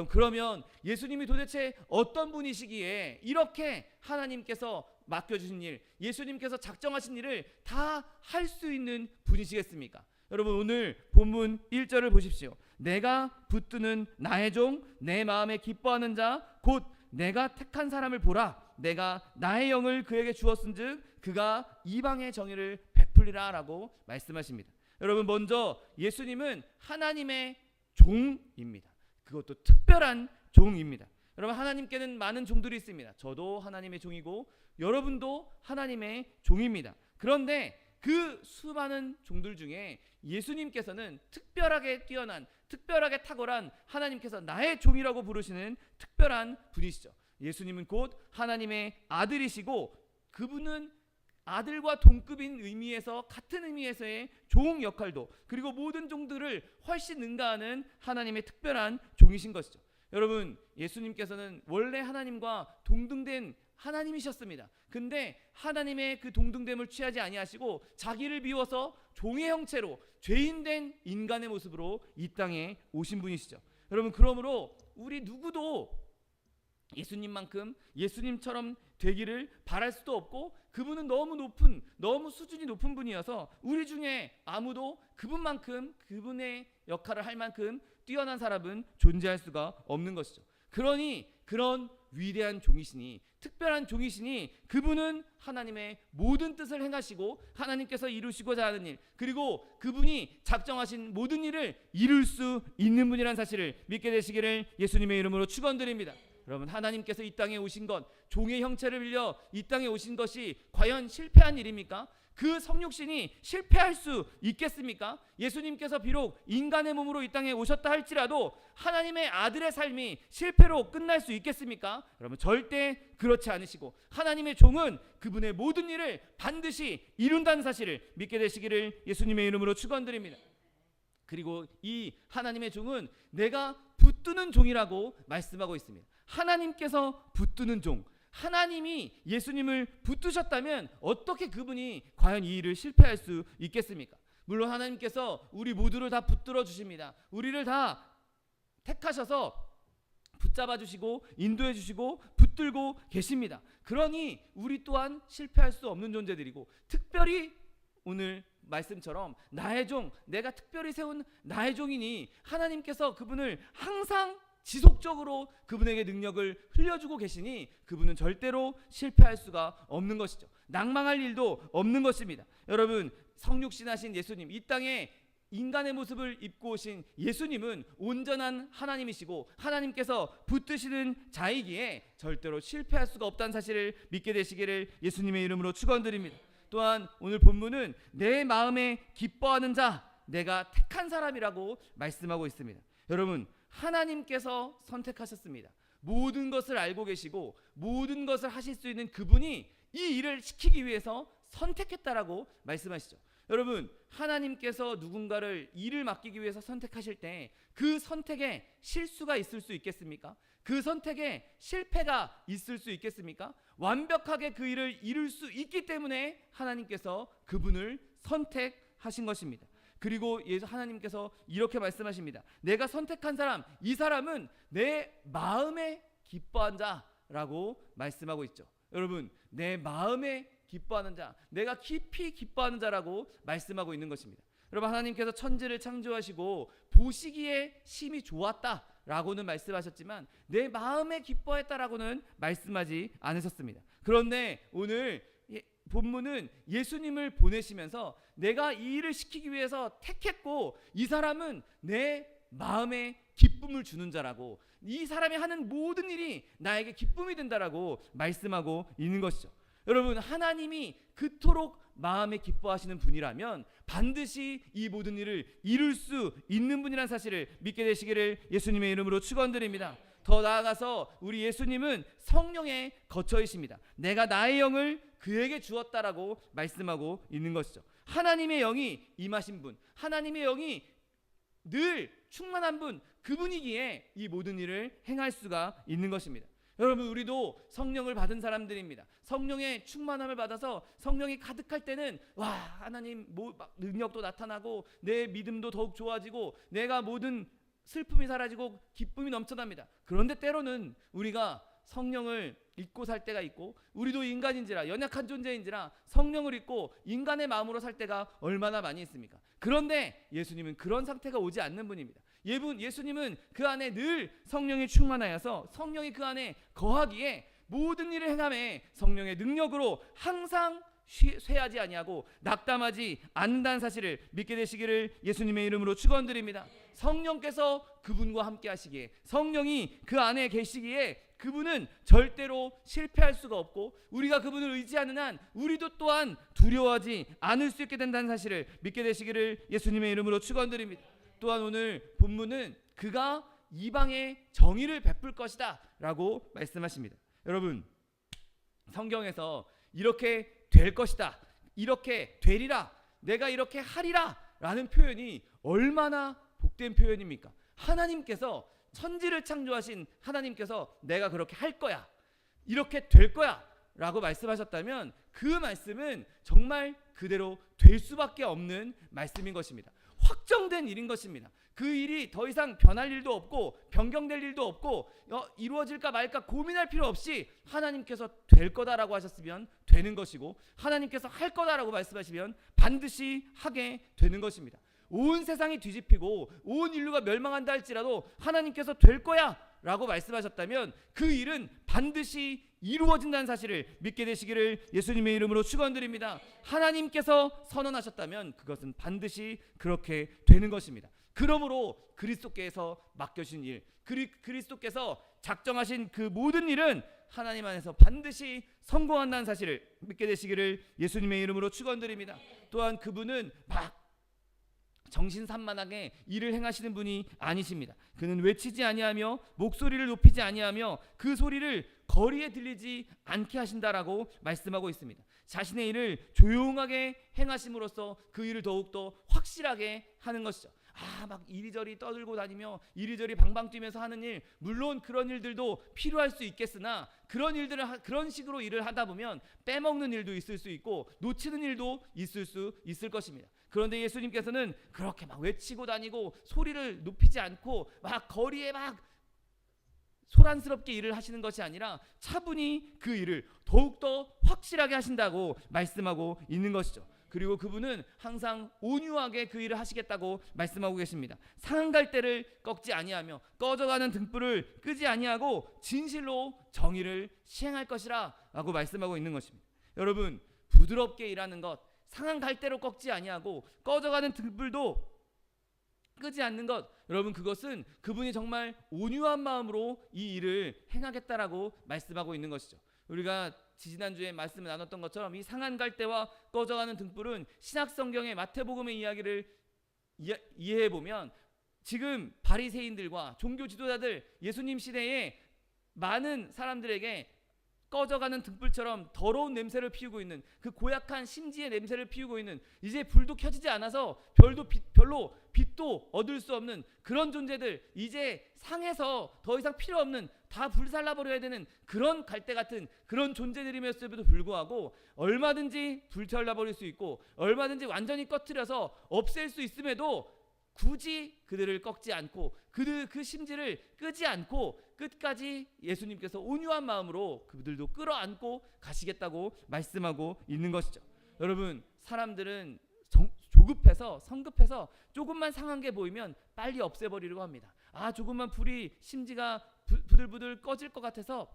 그러면 예수님이 도대체 어떤 분이시기에 이렇게 하나님께서 맡겨주신 일, 예수님께서 작정하신 일을 다 할 수 있는 분이시겠습니까? 여러분, 오늘 본문 1절을 보십시오. 내가 붙드는 나의 종, 내 마음에 기뻐하는 자, 곧 내가 택한 사람을 보라. 내가 나의 영을 그에게 주었은즉 그가 이방의 정의를 베풀리라라고 말씀하십니다. 여러분, 먼저 예수님은 하나님의 종입니다. 그것도 특별한 종입니다. 여러분, 하나님께는 많은 종들이 있습니다. 저도 하나님의 종이고 여러분도 하나님의 종입니다. 그런데 그 수많은 종들 중에 예수님께서는 특별하게 뛰어난, 특별하게 탁월한, 하나님께서 나의 종이라고 부르시는 특별한 분이시죠. 예수님은 곧 하나님의 아들이시고 그분은 아들과 동급인 의미에서, 같은 의미에서의 종 역할도, 그리고 모든 종들을 훨씬 능가하는 하나님의 특별한 종이신 것이죠. 여러분, 예수님께서는 원래 하나님과 동등된 하나님이셨습니다. 근데 하나님의 그 동등됨을 취하지 아니하시고 자기를 비워서 종의 형체로 죄인된 인간의 모습으로 이 땅에 오신 분이시죠. 여러분, 그러므로 우리 누구도 예수님만큼, 예수님처럼 되기를 바랄 수도 없고, 그분은 너무 수준이 높은 분이어서 우리 중에 아무도 그분만큼, 그분의 역할을 할 만큼 뛰어난 사람은 존재할 수가 없는 것이죠. 그러니 그런 위대한 종이시니, 특별한 종이시니, 그분은 하나님의 모든 뜻을 행하시고 하나님께서 이루시고자 하는 일, 그리고 그분이 작정하신 모든 일을 이룰 수 있는 분이라는 사실을 믿게 되시기를 예수님의 이름으로 축원드립니다. 여러분, 하나님께서 이 땅에 오신 것, 종의 형체를 빌려 이 땅에 오신 것이 과연 실패한 일입니까? 그 성육신이 실패할 수 있겠습니까? 예수님께서 비록 인간의 몸으로 이 땅에 오셨다 할지라도 하나님의 아들의 삶이 실패로 끝날 수 있겠습니까? 여러분, 절대 그렇지 않으시고 하나님의 종은 그분의 모든 일을 반드시 이룬다는 사실을 믿게 되시기를 예수님의 이름으로 축원드립니다. 그리고 이 하나님의 종은 내가 붙드는 종이라고 말씀하고 있습니다. 하나님께서 붙드는 종, 하나님이 예수님을 붙드셨다면 어떻게 그분이 과연 이 일을 실패할 수 있겠습니까? 물론 하나님께서 우리 모두를 다 붙들어 주십니다. 우리를 다 택하셔서 붙잡아 주시고 인도해 주시고 붙들고 계십니다. 그러니 우리 또한 실패할 수 없는 존재들이고, 특별히 오늘 말씀처럼 나의 종, 내가 특별히 세운 나의 종이니 하나님께서 그분을 항상 지속적으로 그분에게 능력을 흘려주고 계시니 그분은 절대로 실패할 수가 없는 것이죠. 낭망할 일도 없는 것입니다. 여러분, 성육신하신 예수님, 이 땅에 인간의 모습을 입고 오신 예수님은 온전한 하나님이시고 하나님께서 붙드시는 자이기에 절대로 실패할 수가 없다는 사실을 믿게 되시기를 예수님의 이름으로 축원드립니다. 또한 오늘 본문은 내 마음에 기뻐하는 자, 내가 택한 사람이라고 말씀하고 있습니다. 여러분, 하나님께서 선택하셨습니다. 모든 것을 알고 계시고 모든 것을 하실 수 있는 그분이 이 일을 시키기 위해서 선택했다라고 말씀하시죠. 여러분, 하나님께서 누군가를 일을 맡기기 위해서 선택하실 때 그 선택에 실수가 있을 수 있겠습니까? 그 선택에 실패가 있을 수 있겠습니까? 완벽하게 그 일을 이룰 수 있기 때문에 하나님께서 그분을 선택하신 것입니다. 그리고 하나님께서 이렇게 말씀하십니다. 내가 선택한 사람, 이 사람은 내 마음에 기뻐한 자라고 말씀하고 있죠. 여러분, 내 마음에 기뻐하는 자, 내가 깊이 기뻐하는 자라고 말씀하고 있는 것입니다. 여러분, 하나님께서 천지를 창조하시고 보시기에 심히 좋았다라고는 말씀하셨지만 내 마음에 기뻐했다라고는 말씀하지 않으셨습니다. 그런데 오늘 본문은 예수님을 보내시면서 내가 이 일을 시키기 위해서 택했고 이 사람은 내 마음에 기쁨을 주는 자라고, 이 사람이 하는 모든 일이 나에게 기쁨이 된다라고 말씀하고 있는 것이죠. 여러분, 하나님이 그토록 마음에 기뻐하시는 분이라면 반드시 이 모든 일을 이룰 수 있는 분이라는 사실을 믿게 되시기를 예수님의 이름으로 축원드립니다. 더 나아가서 우리 예수님은 성령의 거처이십니다. 내가 나의 영을 그에게 주었다라고 말씀하고 있는 것이죠. 하나님의 영이 임하신 분, 하나님의 영이 늘 충만한 분, 그분이기에 이 모든 일을 행할 수가 있는 것입니다. 여러분, 우리도 성령을 받은 사람들입니다. 성령의 충만함을 받아서 성령이 가득할 때는 와, 하나님 능력도 나타나고 내 믿음도 더욱 좋아지고 내가 모든 슬픔이 사라지고 기쁨이 넘쳐납니다. 그런데 때로는 우리가 성령을 잊고 살 때가 있고, 우리도 인간인지라 연약한 존재인지라 성령을 잊고 인간의 마음으로 살 때가 얼마나 많이 있습니까? 그런데 예수님은 그런 상태가 오지 않는 분입니다. 예수님은 그 안에 늘 성령이 충만하여서 성령이 그 안에 거하기에 모든 일을 행함에 성령의 능력으로 항상 쇠하지 아니하고 낙담하지 않는다는 사실을 믿게 되시기를 예수님의 이름으로 축원드립니다. 성령께서 그분과 함께 하시기에, 성령이 그 안에 계시기에 그분은 절대로 실패할 수가 없고, 우리가 그분을 의지하는 한 우리도 또한 두려워하지 않을 수 있게 된다는 사실을 믿게 되시기를 예수님의 이름으로 축원드립니다. 또한 오늘 본문은 그가 이방에 정의를 베풀 것이다 라고 말씀하십니다. 여러분, 성경에서 이렇게 될 것이다, 이렇게 되리라, 내가 이렇게 하리라 라는 표현이 얼마나 복된 표현입니까? 하나님께서, 천지를 창조하신 하나님께서 내가 그렇게 할 거야, 이렇게 될 거야 라고 말씀하셨다면 그 말씀은 정말 그대로 될 수밖에 없는 말씀인 것입니다. 확정된 일인 것입니다. 그 일이 더 이상 변할 일도 없고 변경될 일도 없고 이루어질까 말까 고민할 필요 없이 하나님께서 될 거다라고 하셨으면 되는 것이고, 하나님께서 할 거다라고 말씀하시면 반드시 하게 되는 것입니다. 온 세상이 뒤집히고 온 인류가 멸망한다 할지라도 하나님께서 될 거야 라고 말씀하셨다면 그 일은 반드시 이루어진다는 사실을 믿게 되시기를 예수님의 이름으로 축원드립니다. 하나님께서 선언하셨다면 그것은 반드시 그렇게 되는 것입니다. 그러므로 그리스도께서 맡겨주신 일, 그리스도께서 작정하신 그 모든 일은 하나님 안에서 반드시 성공한다는 사실을 믿게 되시기를 예수님의 이름으로 축원드립니다. 또한 그분은 막 정신산만하게 일을 행하시는 분이 아니십니다. 그는 외치지 아니하며 목소리를 높이지 아니하며 그 소리를 거리에 들리지 않게 하신다라고 말씀하고 있습니다. 자신의 일을 조용하게 행하심으로써 그 일을 더욱더 확실하게 하는 것이죠. 막 이리저리 떠들고 다니며 이리저리 방방 뛰면서 하는 일, 물론 그런 일들도 필요할 수 있겠으나 그런 식으로 일을 하다 보면 빼먹는 일도 있을 수 있고 놓치는 일도 있을 수 있을 것입니다. 그런데 예수님께서는 그렇게 막 외치고 다니고 소리를 높이지 않고 막 거리에 막 소란스럽게 일을 하시는 것이 아니라 차분히 그 일을 더욱더 확실하게 하신다고 말씀하고 있는 것이죠. 그리고 그분은 항상 온유하게 그 일을 하시겠다고 말씀하고 계십니다. 상한 갈대를 꺾지 아니하며 꺼져가는 등불을 끄지 아니하고 진실로 정의를 시행할 것이라 라고 말씀하고 있는 것입니다. 여러분, 부드럽게 일하는 것, 상한 갈대로 꺾지 아니하고 꺼져가는 등불도 끄지 않는 것, 여러분 그것은 그분이 정말 온유한 마음으로 이 일을 행하겠다라고 말씀하고 있는 것이죠. 우리가 지지난주에 말씀을 나눴던 것처럼 이 상한 갈대와 꺼져가는 등불은 신약성경의 마태복음의 이야기를 이해해보면 지금 바리새인들과 종교 지도자들, 예수님 시대에 많은 사람들에게 꺼져가는 등불처럼 더러운 냄새를 피우고 있는, 그 고약한 심지의 냄새를 피우고 있는, 이제 불도 켜지지 않아서 별로 빛도 얻을 수 없는 그런 존재들, 이제 상해서 더 이상 필요 없는, 다 불살라버려야 되는 그런 갈대 같은 그런 존재들임에도 불구하고 얼마든지 불살라버릴 수 있고 얼마든지 완전히 꺼트려서 없앨 수 있음에도 굳이 그들을 꺾지 않고 그 심지를 끄지 않고 끝까지 예수님께서 온유한 마음으로 그들도 끌어안고 가시겠다고 말씀하고 있는 것이죠. 여러분, 사람들은 조급해서 성급해서 조금만 상한 게 보이면 빨리 없애버리려고 합니다. 조금만 불이 심지가 부들부들 꺼질 것 같아서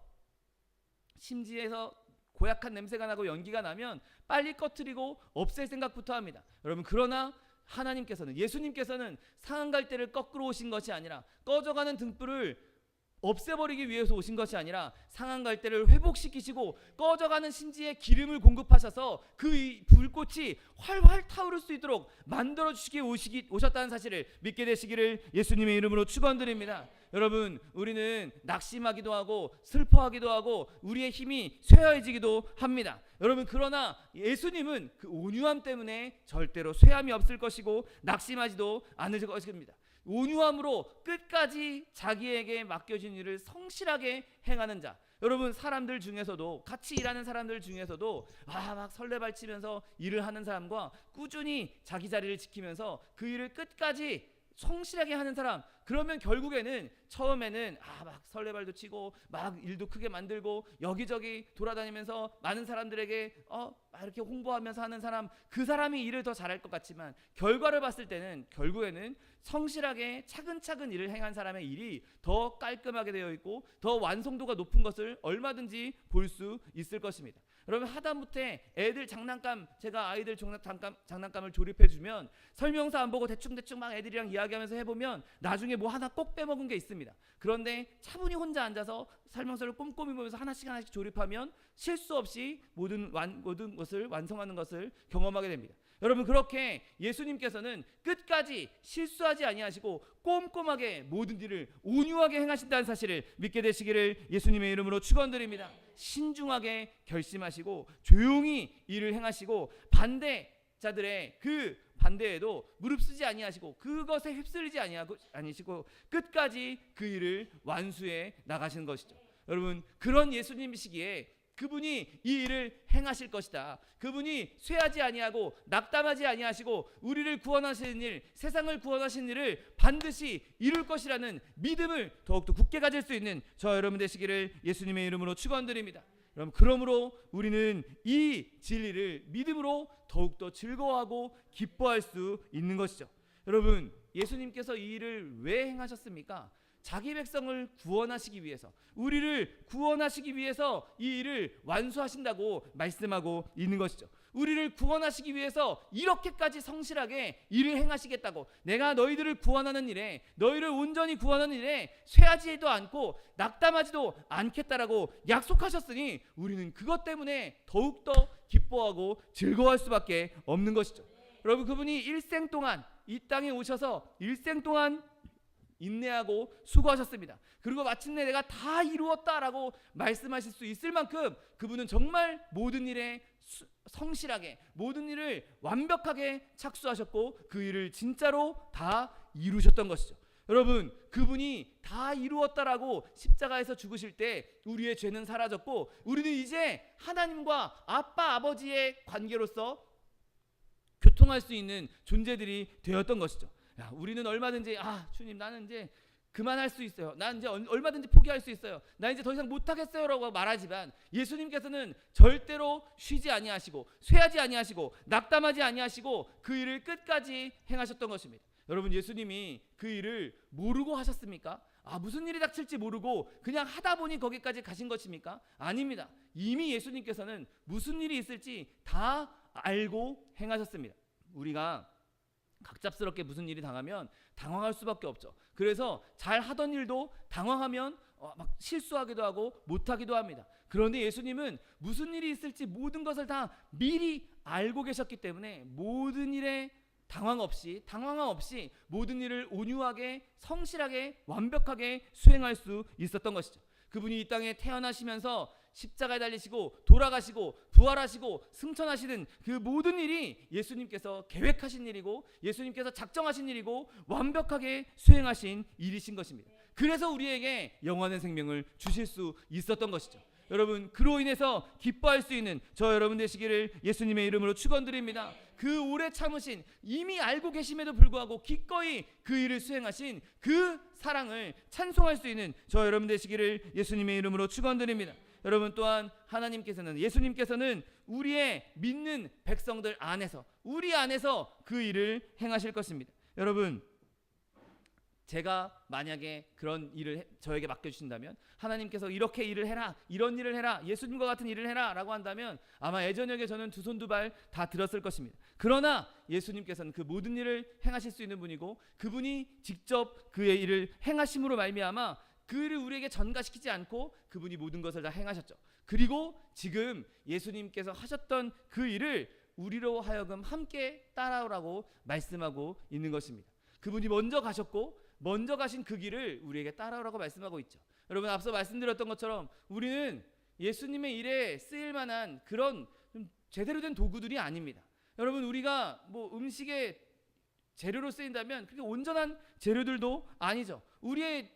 심지에서 고약한 냄새가 나고 연기가 나면 빨리 꺼트리고 없앨 생각부터 합니다. 여러분, 그러나 하나님께서는, 예수님께서는 상한 갈대를 꺾으러 오신 것이 아니라, 꺼져가는 등불을 없애버리기 위해서 오신 것이 아니라 상한 갈대를 회복시키시고 꺼져가는 심지에 기름을 공급하셔서 그 불꽃이 활활 타오를 수 있도록 만들어주시기에 오셨다는 사실을 믿게 되시기를 예수님의 이름으로 축원드립니다. 여러분, 우리는 낙심하기도 하고 슬퍼하기도 하고 우리의 힘이 쇠해지기도 합니다. 여러분, 그러나 예수님은 그 온유함 때문에 절대로 쇠함이 없을 것이고 낙심하지도 않을 것입니다. 온유함으로 끝까지 자기에게 맡겨진 일을 성실하게 행하는 자. 여러분, 사람들 중에서도, 같이 일하는 사람들 중에서도 막 설레발치면서 일을 하는 사람과 꾸준히 자기 자리를 지키면서 그 일을 끝까지 성실하게 하는 사람, 그러면 결국에는 처음에는 막 설레발도 치고 막 일도 크게 만들고 여기저기 돌아다니면서 많은 사람들에게 막 이렇게 홍보하면서 하는 사람, 그 사람이 일을 더 잘할 것 같지만 결과를 봤을 때는 결국에는 성실하게 차근차근 일을 행한 사람의 일이 더 깔끔하게 되어 있고 더 완성도가 높은 것을 얼마든지 볼 수 있을 것입니다. 여러분, 하다못해 애들 장난감, 제가 아이들 장난감을 조립해주면 설명서 안 보고 대충대충 막 애들이랑 이야기하면서 해보면 나중에 뭐 하나 꼭 빼먹은 게 있습니다. 그런데 차분히 혼자 앉아서 설명서를 꼼꼼히 보면서 하나씩 조립하면 실수 없이 모든 것을 완성하는 것을 경험하게 됩니다. 여러분, 그렇게 예수님께서는 끝까지 실수하지 아니하시고 꼼꼼하게 모든 일을 온유하게 행하신다는 사실을 믿게 되시기를 예수님의 이름으로 축원드립니다. 신중하게 결심하시고 조용히 일을 행하시고 반대자들의 그 반대에도 무릅쓰지 아니하시고 그것에 휩쓸리지 아니시고 끝까지 그 일을 완수해 나가시는 것이죠. 여러분, 그런 예수님이시기에 그분이 이 일을 행하실 것이다. 그분이 쇠하지 아니하고 낙담하지 아니하시고 우리를 구원하시는 일, 세상을 구원하시는 일을 반드시 이룰 것이라는 믿음을 더욱더 굳게 가질 수 있는 저 여러분 되시기를 예수님의 이름으로 축원드립니다. 여러분, 그러므로 우리는 이 진리를 믿음으로 더욱더 즐거워하고 기뻐할 수 있는 것이죠. 여러분, 예수님께서 이 일을 왜 행하셨습니까? 자기 백성을 구원하시기 위해서, 우리를 구원하시기 위해서 이 일을 완수하신다고 말씀하고 있는 것이죠. 우리를 구원하시기 위해서 이렇게까지 성실하게 일을 행하시겠다고, 내가 너희들을 구원하는 일에, 너희를 온전히 구원하는 일에 쇠하지도 않고 낙담하지도 않겠다라고 약속하셨으니 우리는 그것 때문에 더욱더 기뻐하고 즐거워할 수밖에 없는 것이죠. 여러분, 그분이 일생 동안 이 땅에 오셔서 일생 동안 인내하고 수고하셨습니다. 그리고 마침내 내가 다 이루었다라고 말씀하실 수 있을 만큼 그분은 정말 모든 일에 성실하게, 모든 일을 완벽하게 착수하셨고 그 일을 진짜로 다 이루셨던 것이죠. 여러분, 그분이 다 이루었다라고 십자가에서 죽으실 때 우리의 죄는 사라졌고 우리는 이제 하나님과 아빠 아버지의 관계로서 교통할 수 있는 존재들이 되었던 것이죠. 우리는 얼마든지 주님, 나는 이제 그만할 수 있어요. 난 이제 얼마든지 포기할 수 있어요. 나 이제 더 이상 못하겠어요 라고 말하지만 예수님께서는 절대로 쉬지 아니하시고 쇠하지 아니하시고 낙담하지 아니하시고 그 일을 끝까지 행하셨던 것입니다. 여러분, 예수님이 그 일을 모르고 하셨습니까? 무슨 일이 닥칠지 모르고 그냥 하다 보니 거기까지 가신 것입니까? 아닙니다. 이미 예수님께서는 무슨 일이 있을지 다 알고 행하셨습니다. 우리가 갑작스럽게 무슨 일이 당하면 당황할 수밖에 없죠. 그래서 잘 하던 일도 당황하면 막 실수하기도 하고 못하기도 합니다. 그런데 예수님은 무슨 일이 있을지 모든 것을 다 미리 알고 계셨기 때문에 모든 일에 당황 없이 모든 일을 온유하게 성실하게 완벽하게 수행할 수 있었던 것이죠. 그분이 이 땅에 태어나시면서 십자가에 달리시고 돌아가시고 부활하시고 승천하시는 그 모든 일이 예수님께서 계획하신 일이고 예수님께서 작정하신 일이고 완벽하게 수행하신 일이신 것입니다. 그래서 우리에게 영원한 생명을 주실 수 있었던 것이죠. 여러분, 그로 인해서 기뻐할 수 있는 저 여러분 되시기를 예수님의 이름으로 축원드립니다. 그 오래 참으신, 이미 알고 계심에도 불구하고 기꺼이 그 일을 수행하신 그 사랑을 찬송할 수 있는 저 여러분 되시기를 예수님의 이름으로 축원드립니다. 여러분, 또한 예수님께서는 우리의 믿는 백성들 안에서, 우리 안에서 그 일을 행하실 것입니다. 여러분, 제가 만약에 그런 일을 저에게 맡겨주신다면, 하나님께서 이렇게 일을 해라, 이런 일을 해라, 예수님과 같은 일을 해라 라고 한다면 아마 애저녁에 저는 두 손 두 발 다 들었을 것입니다. 그러나 예수님께서는 그 모든 일을 행하실 수 있는 분이고 그분이 직접 그의 일을 행하심으로 말미암아 그 일을 우리에게 전가시키지 않고 그분이 모든 것을 다 행하셨죠. 그리고 지금 예수님께서 하셨던 그 일을 우리로 하여금 함께 따라오라고 말씀하고 있는 것입니다. 그분이 먼저 가셨고 먼저 가신 그 길을 우리에게 따라오라고 말씀하고 있죠. 여러분, 앞서 말씀드렸던 것처럼 우리는 예수님의 일에 쓰일 만한 그런 제대로 된 도구들이 아닙니다. 여러분, 우리가 뭐 음식에 재료로 쓰인다면 그게 온전한 재료들도 아니죠. 우리의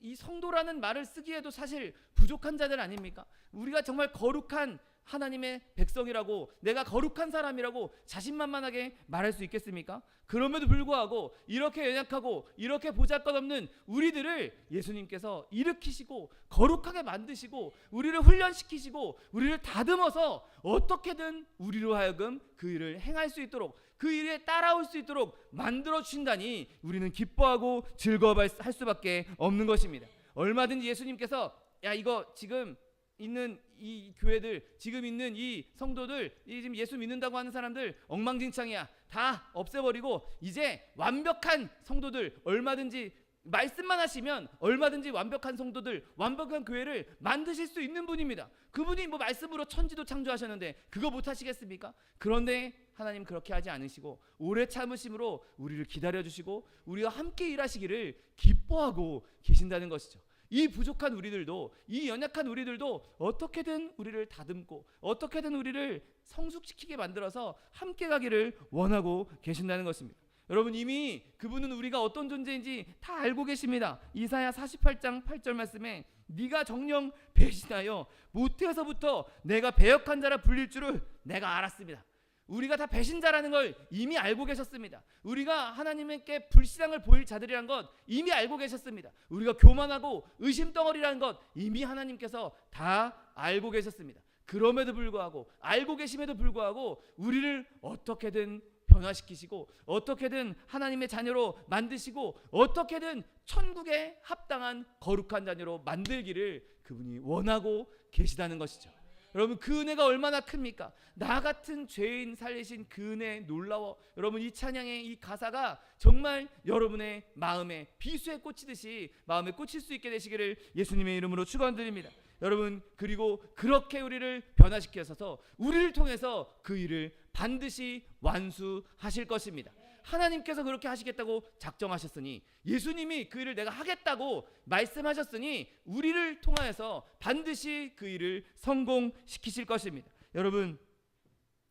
이 성도라는 말을 쓰기에도 사실 부족한 자들 아닙니까? 우리가 정말 거룩한 하나님의 백성이라고, 내가 거룩한 사람이라고 자신만만하게 말할 수 있겠습니까? 그럼에도 불구하고 이렇게 연약하고 이렇게 보잘것없는 우리들을 예수님께서 일으키시고 거룩하게 만드시고 우리를 훈련시키시고 우리를 다듬어서 어떻게든 우리로 하여금 그 일을 행할 수 있도록, 그 일에 따라올 수 있도록 만들어 주신다니 우리는 기뻐하고 즐거워할 수밖에 없는 것입니다. 얼마든지 예수님께서 야, 이거 지금 있는 이 교회들, 지금 있는 이 성도들, 이 지금 예수 믿는다고 하는 사람들 엉망진창이야, 다 없애버리고 이제 완벽한 성도들, 얼마든지 말씀만 하시면 얼마든지 완벽한 성도들, 완벽한 교회를 만드실 수 있는 분입니다. 그분이 뭐 말씀으로 천지도 창조하셨는데 그거 못 하시겠습니까? 그런데 하나님 그렇게 하지 않으시고 오래 참으심으로 우리를 기다려주시고 우리와 함께 일하시기를 기뻐하고 계신다는 것이죠. 이 부족한 우리들도, 이 연약한 우리들도 어떻게든 우리를 다듬고 어떻게든 우리를 성숙시키게 만들어서 함께 가기를 원하고 계신다는 것입니다. 여러분, 이미 그분은 우리가 어떤 존재인지 다 알고 계십니다. 이사야 48장 8절 말씀에 네가 정녕 배신하여 모태에서부터 내가 배역한 자라 불릴 줄을 내가 알았습니다. 우리가 다 배신자라는 걸 이미 알고 계셨습니다. 우리가 하나님께 불신앙을 보일 자들이란 것 이미 알고 계셨습니다. 우리가 교만하고 의심덩어리라는 것 이미 하나님께서 다 알고 계셨습니다. 그럼에도 불구하고, 알고 계심에도 불구하고 우리를 어떻게든 변화시키시고 어떻게든 하나님의 자녀로 만드시고 어떻게든 천국에 합당한 거룩한 자녀로 만들기를 그분이 원하고 계시다는 것이죠. 여러분, 그 은혜가 얼마나 큽니까? 나 같은 죄인 살리신 그 은혜 놀라워. 여러분, 이 찬양의 이 가사가 정말 여러분의 마음에 비수에 꽂히듯이 마음에 꽂힐 수 있게 되시기를 예수님의 이름으로 축원드립니다. 여러분, 그리고 그렇게 우리를 변화시켜서 우리를 통해서 그 일을 반드시 완수하실 것입니다. 하나님께서 그렇게 하시겠다고 작정하셨으니, 예수님이 그 일을 내가 하겠다고 말씀하셨으니 우리를 통하여서 반드시 그 일을 성공시키실 것입니다. 여러분,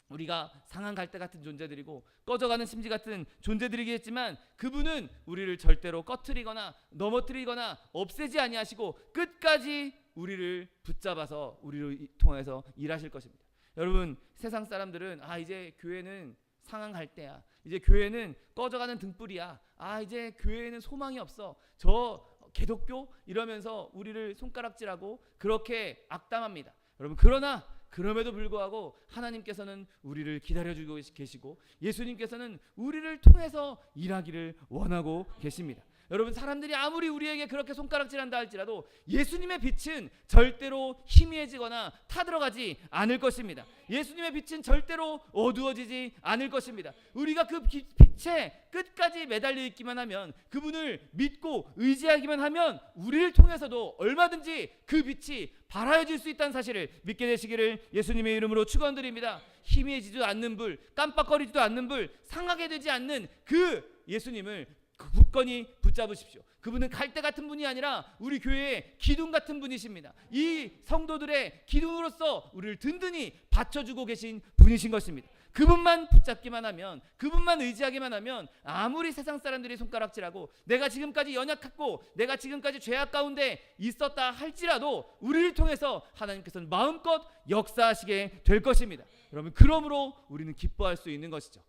우리가 상한 갈대 같은 존재들이고 꺼져가는 심지 같은 존재들이겠지만 그분은 우리를 절대로 꺼트리거나 넘어뜨리거나 없애지 아니하시고 끝까지 우리를 붙잡아서 우리를 통해서 일하실 것입니다. 여러분, 세상 사람들은 이제 교회는 상한 갈대야, 이제 교회는 꺼져가는 등불이야, 이제 교회에는 소망이 없어, 저 기독교 이러면서 우리를 손가락질하고 그렇게 악담합니다. 여러분, 그러나 그럼에도 불구하고 하나님께서는 우리를 기다려주고 계시고 예수님께서는 우리를 통해서 일하기를 원하고 계십니다. 여러분, 사람들이 아무리 우리에게 그렇게 손가락질한다 할지라도 예수님의 빛은 절대로 희미해지거나 타들어가지 않을 것입니다. 예수님의 빛은 절대로 어두워지지 않을 것입니다. 우리가 그 빛에 끝까지 매달려 있기만 하면, 그분을 믿고 의지하기만 하면 우리를 통해서도 얼마든지 그 빛이 밝아질 수 있다는 사실을 믿게 되시기를 예수님의 이름으로 축원드립니다. 희미해지지도 않는 불, 깜빡거리지도 않는 불, 상하게 되지 않는 그 예수님을 굳건히 붙잡으십시오. 그분은 갈대 같은 분이 아니라 우리 교회의 기둥 같은 분이십니다. 이 성도들의 기둥으로서 우리를 든든히 받쳐주고 계신 분이신 것입니다. 그분만 붙잡기만 하면, 그분만 의지하기만 하면 아무리 세상 사람들이 손가락질하고 내가 지금까지 연약했고 내가 지금까지 죄악 가운데 있었다 할지라도 우리를 통해서 하나님께서는 마음껏 역사하시게 될 것입니다. 여러분, 그러므로 우리는 기뻐할 수 있는 것이죠.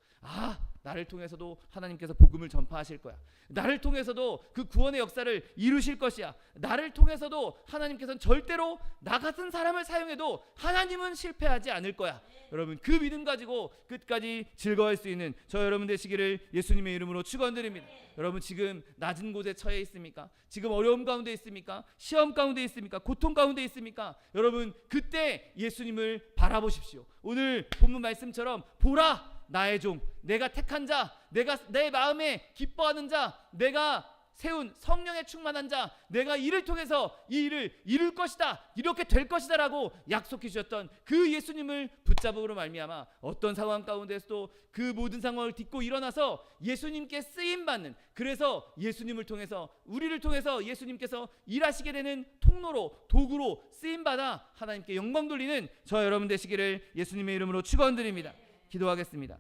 나를 통해서도 하나님께서 복음을 전파하실 거야. 나를 통해서도 그 구원의 역사를 이루실 것이야. 나를 통해서도 하나님께서는 절대로 나 같은 사람을 사용해도 하나님은 실패하지 않을 거야. 여러분, 그 믿음 가지고 끝까지 즐거워할 수 있는 저 여러분 되시기를 예수님의 이름으로 축원드립니다. 여러분, 지금 낮은 곳에 처해 있습니까? 지금 어려움 가운데 있습니까? 시험 가운데 있습니까? 고통 가운데 있습니까? 여러분, 그때 예수님을 바라보십시오. 오늘 본문 말씀처럼 보라, 나의 종, 내가 택한 자, 내가 내 마음에 기뻐하는 자, 내가 세운 성령에 충만한 자, 내가 이를 통해서 이 일을 이룰 것이다, 이렇게 될 것이다 라고 약속해 주셨던 그 예수님을 붙잡음으로 말미암아 어떤 상황 가운데서도 그 모든 상황을 딛고 일어나서 예수님께 쓰임받는, 그래서 예수님을 통해서, 우리를 통해서 예수님께서 일하시게 되는 통로로, 도구로 쓰임받아 하나님께 영광 돌리는 저 여러분 되시기를 예수님의 이름으로 축원드립니다. 기도하겠습니다.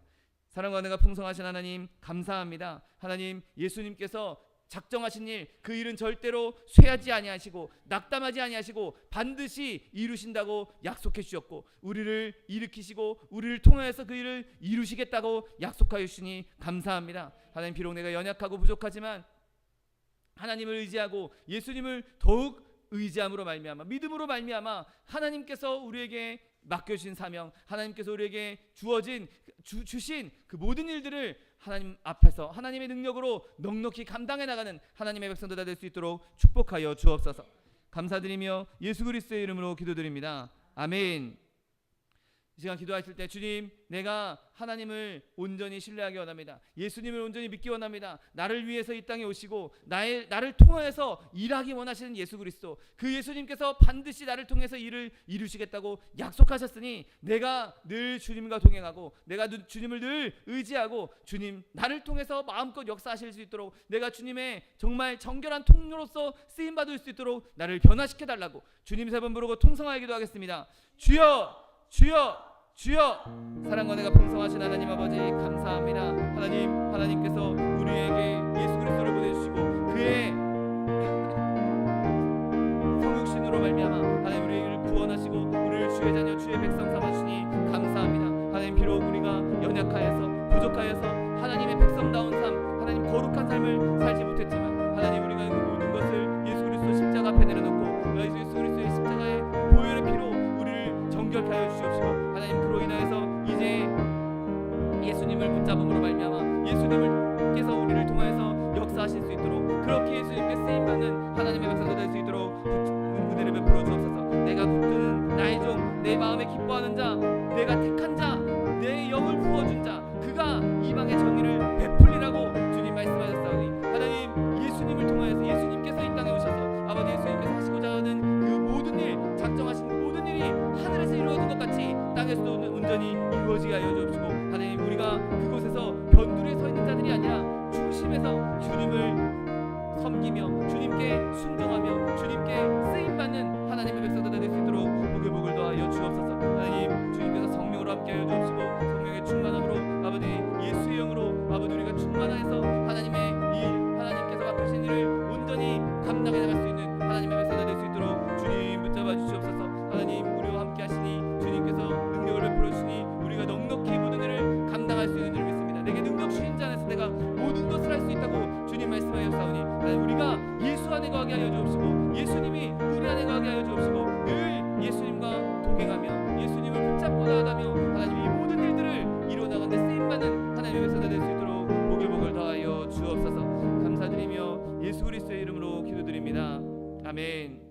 사랑과 은혜가 풍성하신 하나님, 감사합니다. 하나님, 예수님께서 작정하신 일, 그 일은 절대로 쇠하지 아니하시고 낙담하지 아니하시고 반드시 이루신다고 약속해 주셨고, 우리를 일으키시고 우리를 통하여서 그 일을 이루시겠다고 약속하여 주시니 감사합니다. 하나님, 비록 내가 연약하고 부족하지만 하나님을 의지하고 예수님을 더욱 의지함으로 말미암아, 믿음으로 말미암아 하나님께서 우리에게 맡겨주신 사명, 하나님께서 우리에게 주신 그 모든 일들을 하나님 앞에서 하나님의 능력으로 넉넉히 감당해 나가는 하나님의 백성들 다 될 수 있도록 축복하여 주옵소서. 감사드리며 예수 그리스도의 이름으로 기도드립니다. 아멘. 이 시간 기도하실 때, 주님, 내가 하나님을 온전히 신뢰하기 원합니다. 예수님을 온전히 믿기 원합니다. 나를 위해서 이 땅에 오시고 나를 통하여서 일하기 원하시는 예수 그리스도, 그 예수님께서 반드시 나를 통해서 일을 이루시겠다고 약속하셨으니 내가 늘 주님과 동행하고 내가 주님을 늘 의지하고 주님 나를 통해서 마음껏 역사하실 수 있도록, 내가 주님의 정말 정결한 통로로서 쓰임받을 수 있도록 나를 변화시켜달라고 주님 3번 부르고 통성하여 기도하겠습니다. 주여, 주여, 주여. 사랑과 내가 풍성하신 하나님 아버지 감사합니다. 하나님께서 우리에게 예수 그리스도를 보내주시고 그의 성육신으로 말미암아 하나님 우리를 구원하시고 우리를 주의 자녀 주의 백성 삼아주시니 감사합니다. 하나님, 비록 우리가 연약하여서 부족하여서 하나님의 백성다운 삶, 하나님 거룩한 삶을 살지 못했지만 하나님, 우리가 그 모든 것을 예수 그리스도 십자가 앞에 내려놓고 예수 그리스도의 십자가의 보혈의 피로 우리를 정결케 하여 주시옵시고, 하나님 그로 인하여서 이제 예수님을 붙잡음으로 말미암아 예수님께서 우리를 통하여서 역사하실 수 있도록, 그렇게 예수님께 쓰임받는 하나님의 백성들 될 수 있도록 은혜를 베풀어 주옵소서. 내가 붙드는 나의 종, 내 마음에 기뻐하는 자, 내가 택한 자, 내 영을 부어준 자, 그가 이방의 정의를 베풀리라고 주님 말씀하셨사오니, 하나님 예수님을 통하여서 예수님께서 이 땅에 오셔서 아버지 예수님께서 하시고자 하는 그 모든 일, 작정하신 모든 일이 하늘에서 이루어진 것 같이 땅에서도 온전히 이루어지게 하여 주옵시고, 하나님 우리가 그곳에서 변두리에 서 있는 자들이 아니라 중심에서 주님을 섬기며 주님께 순종하며 주님께 쓰임받는 하나님의 백성들 될 수 있도록 복을 더하여 주옵소서. 하나님, 주님께서 성령으로 함께하여 주옵시고 성령의 충만함으로 아버지 예수의 영으로 아버지 우리가 충만하여서 하나님의 일, 하나님께서 맡으신 일을 온전히 감당해 나갈 수 있는 하나님의 백성들 될 수 있도록 주님 붙잡아 주시옵소서. 하나님, 우리와 함께 하시니 주님께서 능력을 베풀어 주시니 우리가 넉넉히 모든 일을 감당할 수 있는 줄 믿습니다. 내게 능력 주신 자 안에서 내가 모든 것을 할 수 있다고 주님 말씀하셨사오니, 하나님 우리가 예수 안에 거하게 하여 주옵시고 예수님이 우리 안에 거하게 하여 주옵시고 늘 예수님과 동행하며 예수님을 붙잡고 나아가며 하나님 이 모든 일들을 이루어나가는 데 쓰임받는 하나님의 백성들 될 수 있도록 복을 더하여 주옵소서. 감사드리며 예수 그리스도의 이름으로 기도드립니다. 아멘.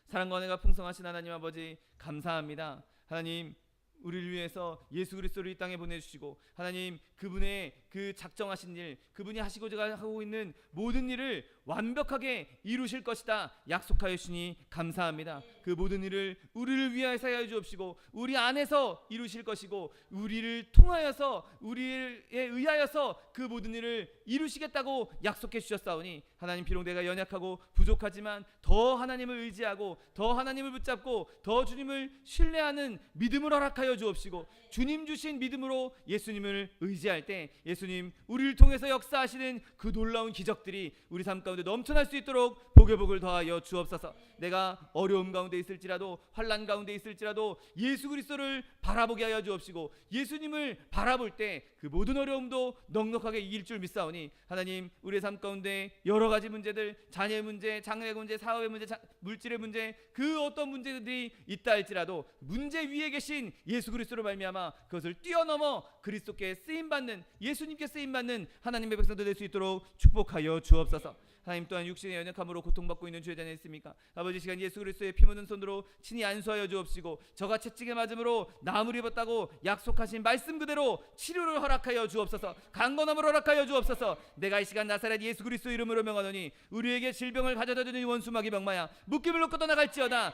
사랑과 은혜가 풍성하신 하나님 아버지 감사합니다. 하나님, 우리를 위해서 예수 그리스도를 이 땅에 보내주시고 하나님 그분의 그 작정하신 일, 그분이 하시고자 하고 있는 모든 일을 완벽하게 이루실 것이다 약속하여 주시니 감사합니다. 그 모든 일을 우리를 위하여서 하여 주옵시고 우리 안에서 이루실 것이고 우리를 통하여서 우리에 의하여서 그 모든 일을 이루시겠다고 약속해 주셨사오니, 하나님 비록 내가 연약하고 부족하지만 더 하나님을 의지하고 더 하나님을 붙잡고 더 주님을 신뢰하는 믿음을 허락하여 주옵시고, 주님 주신 믿음으로 예수님을 의지할 때 예수님 우리를 통해서 역사하시는 그 놀라운 기적들이 우리 삶 가운데 넘쳐날 수 있도록 복을 더하여 주옵소서. 내가 어려움 가운데 있을지라도 환난 가운데 있을지라도 예수 그리스도를 바라보게 하여 주옵시고 예수님을 바라볼 때 그 모든 어려움도 넉넉하게 이길 줄 믿사오니, 하나님 우리의 삶 가운데 여러 가지 문제들, 자녀의 문제, 장래 문제, 사업의 문제, 물질의 문제, 그 어떤 문제들이 있다 할지라도 문제 위에 계신 예수 그리스도로 말미암아 그것을 뛰어넘어 그리스도께 쓰임받는, 예수님께 쓰임받는 하나님의 백성들 될 수 있도록 축복하여 주옵소서. 하나님 또한 육신의 연약함으로 고통받고 있는 주의 자녀 있습니까? 아버지 시간 예수 그리스도의 피 묻은 손으로 친히 안수하여 주옵시고 저가 채찍에 맞음으로 나음을 입었다고 약속하신 말씀 그대로 치료를 허락하여 주옵소서. 강건함을 허락하여 주옵소서. 내가 이 시간 나사렛 예수 그리스도 이름으로 명하노니 우리에게 질병을 가져다 주는 원수마귀 병마야 묶임을 놓고 떠나갈지어다.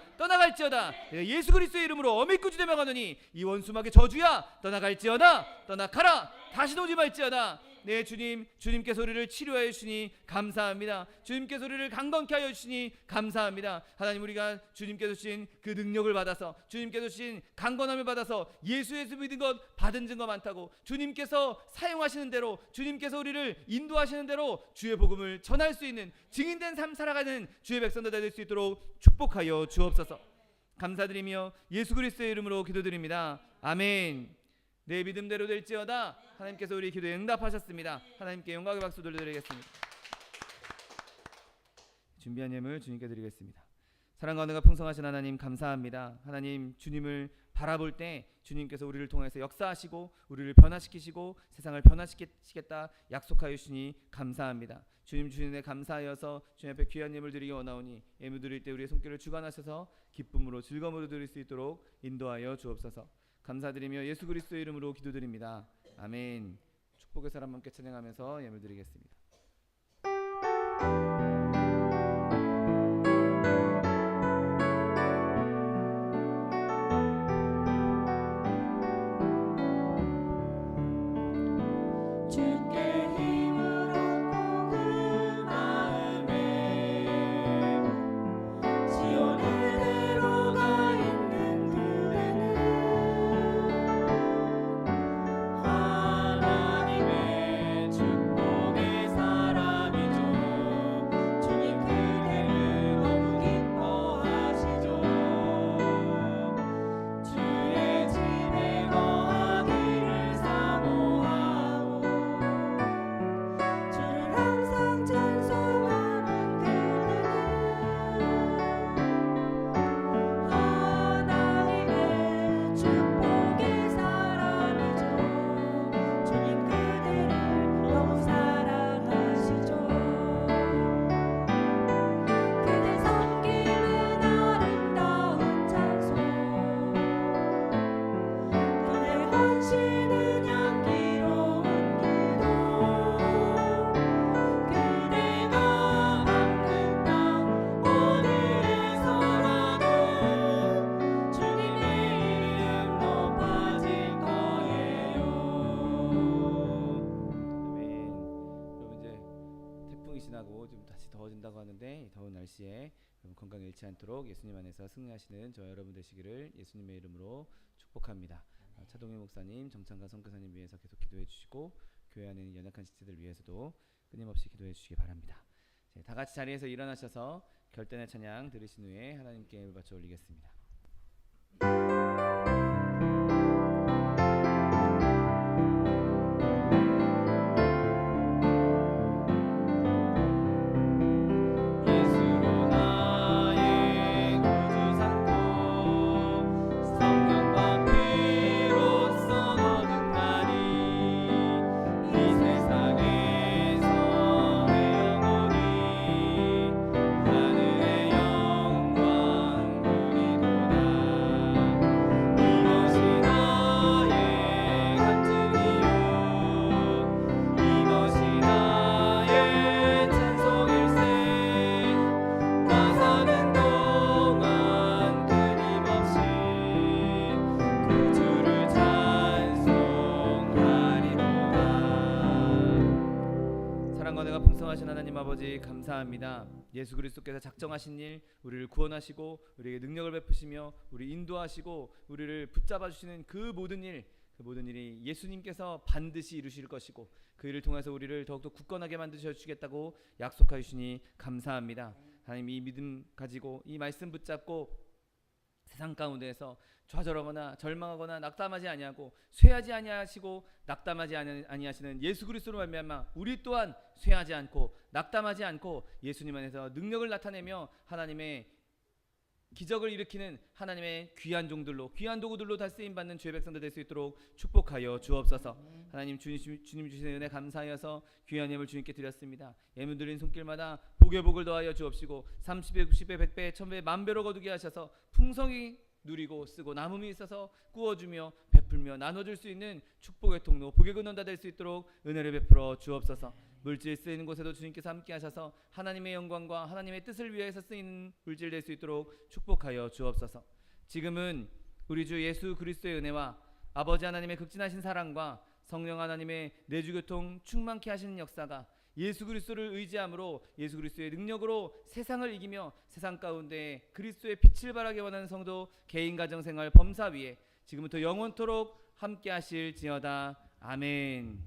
내가 예수 그리스도의 이름으로 어미꾸지 되명하노니 이 원수마귀 저주야 떠나갈지어다. 떠나가라. 다시 오지 말지어다. 네 주님, 주님께서 우리를 치료하여 주시니 감사합니다. 주님께서 우리를 강건케 하여 주시니 감사합니다. 하나님, 우리가 주님께서 주신 그 능력을 받아서, 주님께서 주신 강건함을 받아서 예수 믿은 것 받은 증거 많다고, 주님께서 사용하시는 대로, 주님께서 우리를 인도하시는 대로 주의 복음을 전할 수 있는 증인된 삶 살아가는 주의 백성들 될 수 있도록 축복하여 주옵소서. 감사드리며 예수 그리스도의 이름으로 기도드립니다. 아멘. 내 믿음대로 될지어다. 하나님께서 우리 기도에 응답하셨습니다. 하나님께 영광의 박수 돌려드리겠습니다. 준비한 예물 주님께 드리겠습니다. 사랑과 은혜가 풍성하신 하나님, 감사합니다. 하나님, 주님을 바라볼 때 주님께서 우리를 통해서 역사하시고 우리를 변화시키시고 세상을 변화시키겠다 약속하여 주시니 감사합니다. 주님 주신 은혜 감사하여서 주님 앞에 귀한 예물 드리기 원하오니, 예물 드릴 때 우리의 손길을 주관하셔서 기쁨으로 즐거움으로 드릴 수 있도록 인도하여 주옵소서. 감사드리며 예수 그리스도의 이름으로 기도드립니다. 아멘. 축복의 사람 함께 찬양하면서 예물 드리겠습니다. 날씨에 건강 잃지 않도록 예수님 안에서 승리하시는 저 여러분 되시기를 예수님의 이름으로 축복합니다. 차동희 목사님, 정창가 선교사님 위해서 계속 기도해 주시고, 교회 안에 있는 연약한 지체들 위해서도 끊임없이 기도해 주시기 바랍니다. 다 같이 자리에서 일어나셔서 결단의 찬양 들으신 후에 하나님께 예물 바쳐 올리겠습니다. 하나님 아버지, 감사합니다. 예수 그리스도께서 작정하신 일, 우리를 구원하시고 우리에게 능력을 베푸시며 우리 인도하시고 우리를 붙잡아 주시는 그 모든 일이 예수님께서 반드시 이루실 것이고, 그 일을 통해서 우리를 더욱더 굳건하게 만드셔 주시겠다고 약속하여 주시니 감사합니다. 하나님, 이 믿음 가지고 이 말씀 붙잡고 세상 가운데에서 좌절하거나 절망하거나 낙담하지 아니하고 쇠하지 아니하시고 낙담하지 아니하시는 예수 그리스도로 말미암아 우리 또한 쇠하지 않고 낙담하지 않고 예수님 안에서 능력을 나타내며 하나님의 기적을 일으키는 하나님의 귀한 종들로, 귀한 도구들로 다 쓰임 받는 주의 백성들 될 수 있도록 축복하여 주옵소서. 하나님, 주님 주시는 은혜 감사하여서 귀한 예물 주님께 드렸습니다. 예물 드린 손길마다 복에 복을 더하여 주옵시고 30배, 60배, 100배, 1000배, 만배로 거두게 하셔서 풍성히 누리고 쓰고 남음이 있어서 구워주며 베풀며 나눠줄 수 있는 축복의 통로, 복의 근원다 될 수 있도록 은혜를 베풀어 주옵소서. 물질 쓰이는 곳에도 주님께서 함께 하셔서 하나님의 영광과 하나님의 뜻을 위해서 쓰이는 물질 될 수 있도록 축복하여 주옵소서. 지금은 우리 주 예수 그리스도의 은혜와 아버지 하나님의 극진하신 사랑과 성령 하나님의 내주교통 충만케 하시는 역사가 예수 그리스도를 의지함으로 예수 그리스도의 능력으로 세상을 이기며 세상 가운데 그리스도의 빛을 발하게 원하는 성도 개인 가정 생활 범사 위에 지금부터 영원토록 함께 하실지어다. 아멘.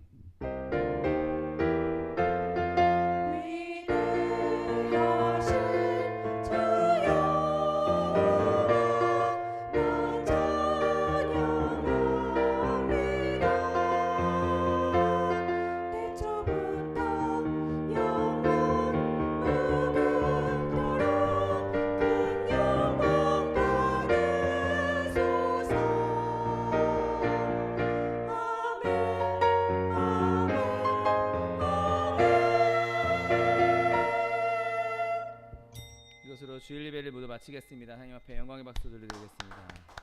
이것으로 주일 예배를 모두 마치겠습니다. 하나님 앞에 영광의 박수 돌려드리겠습니다.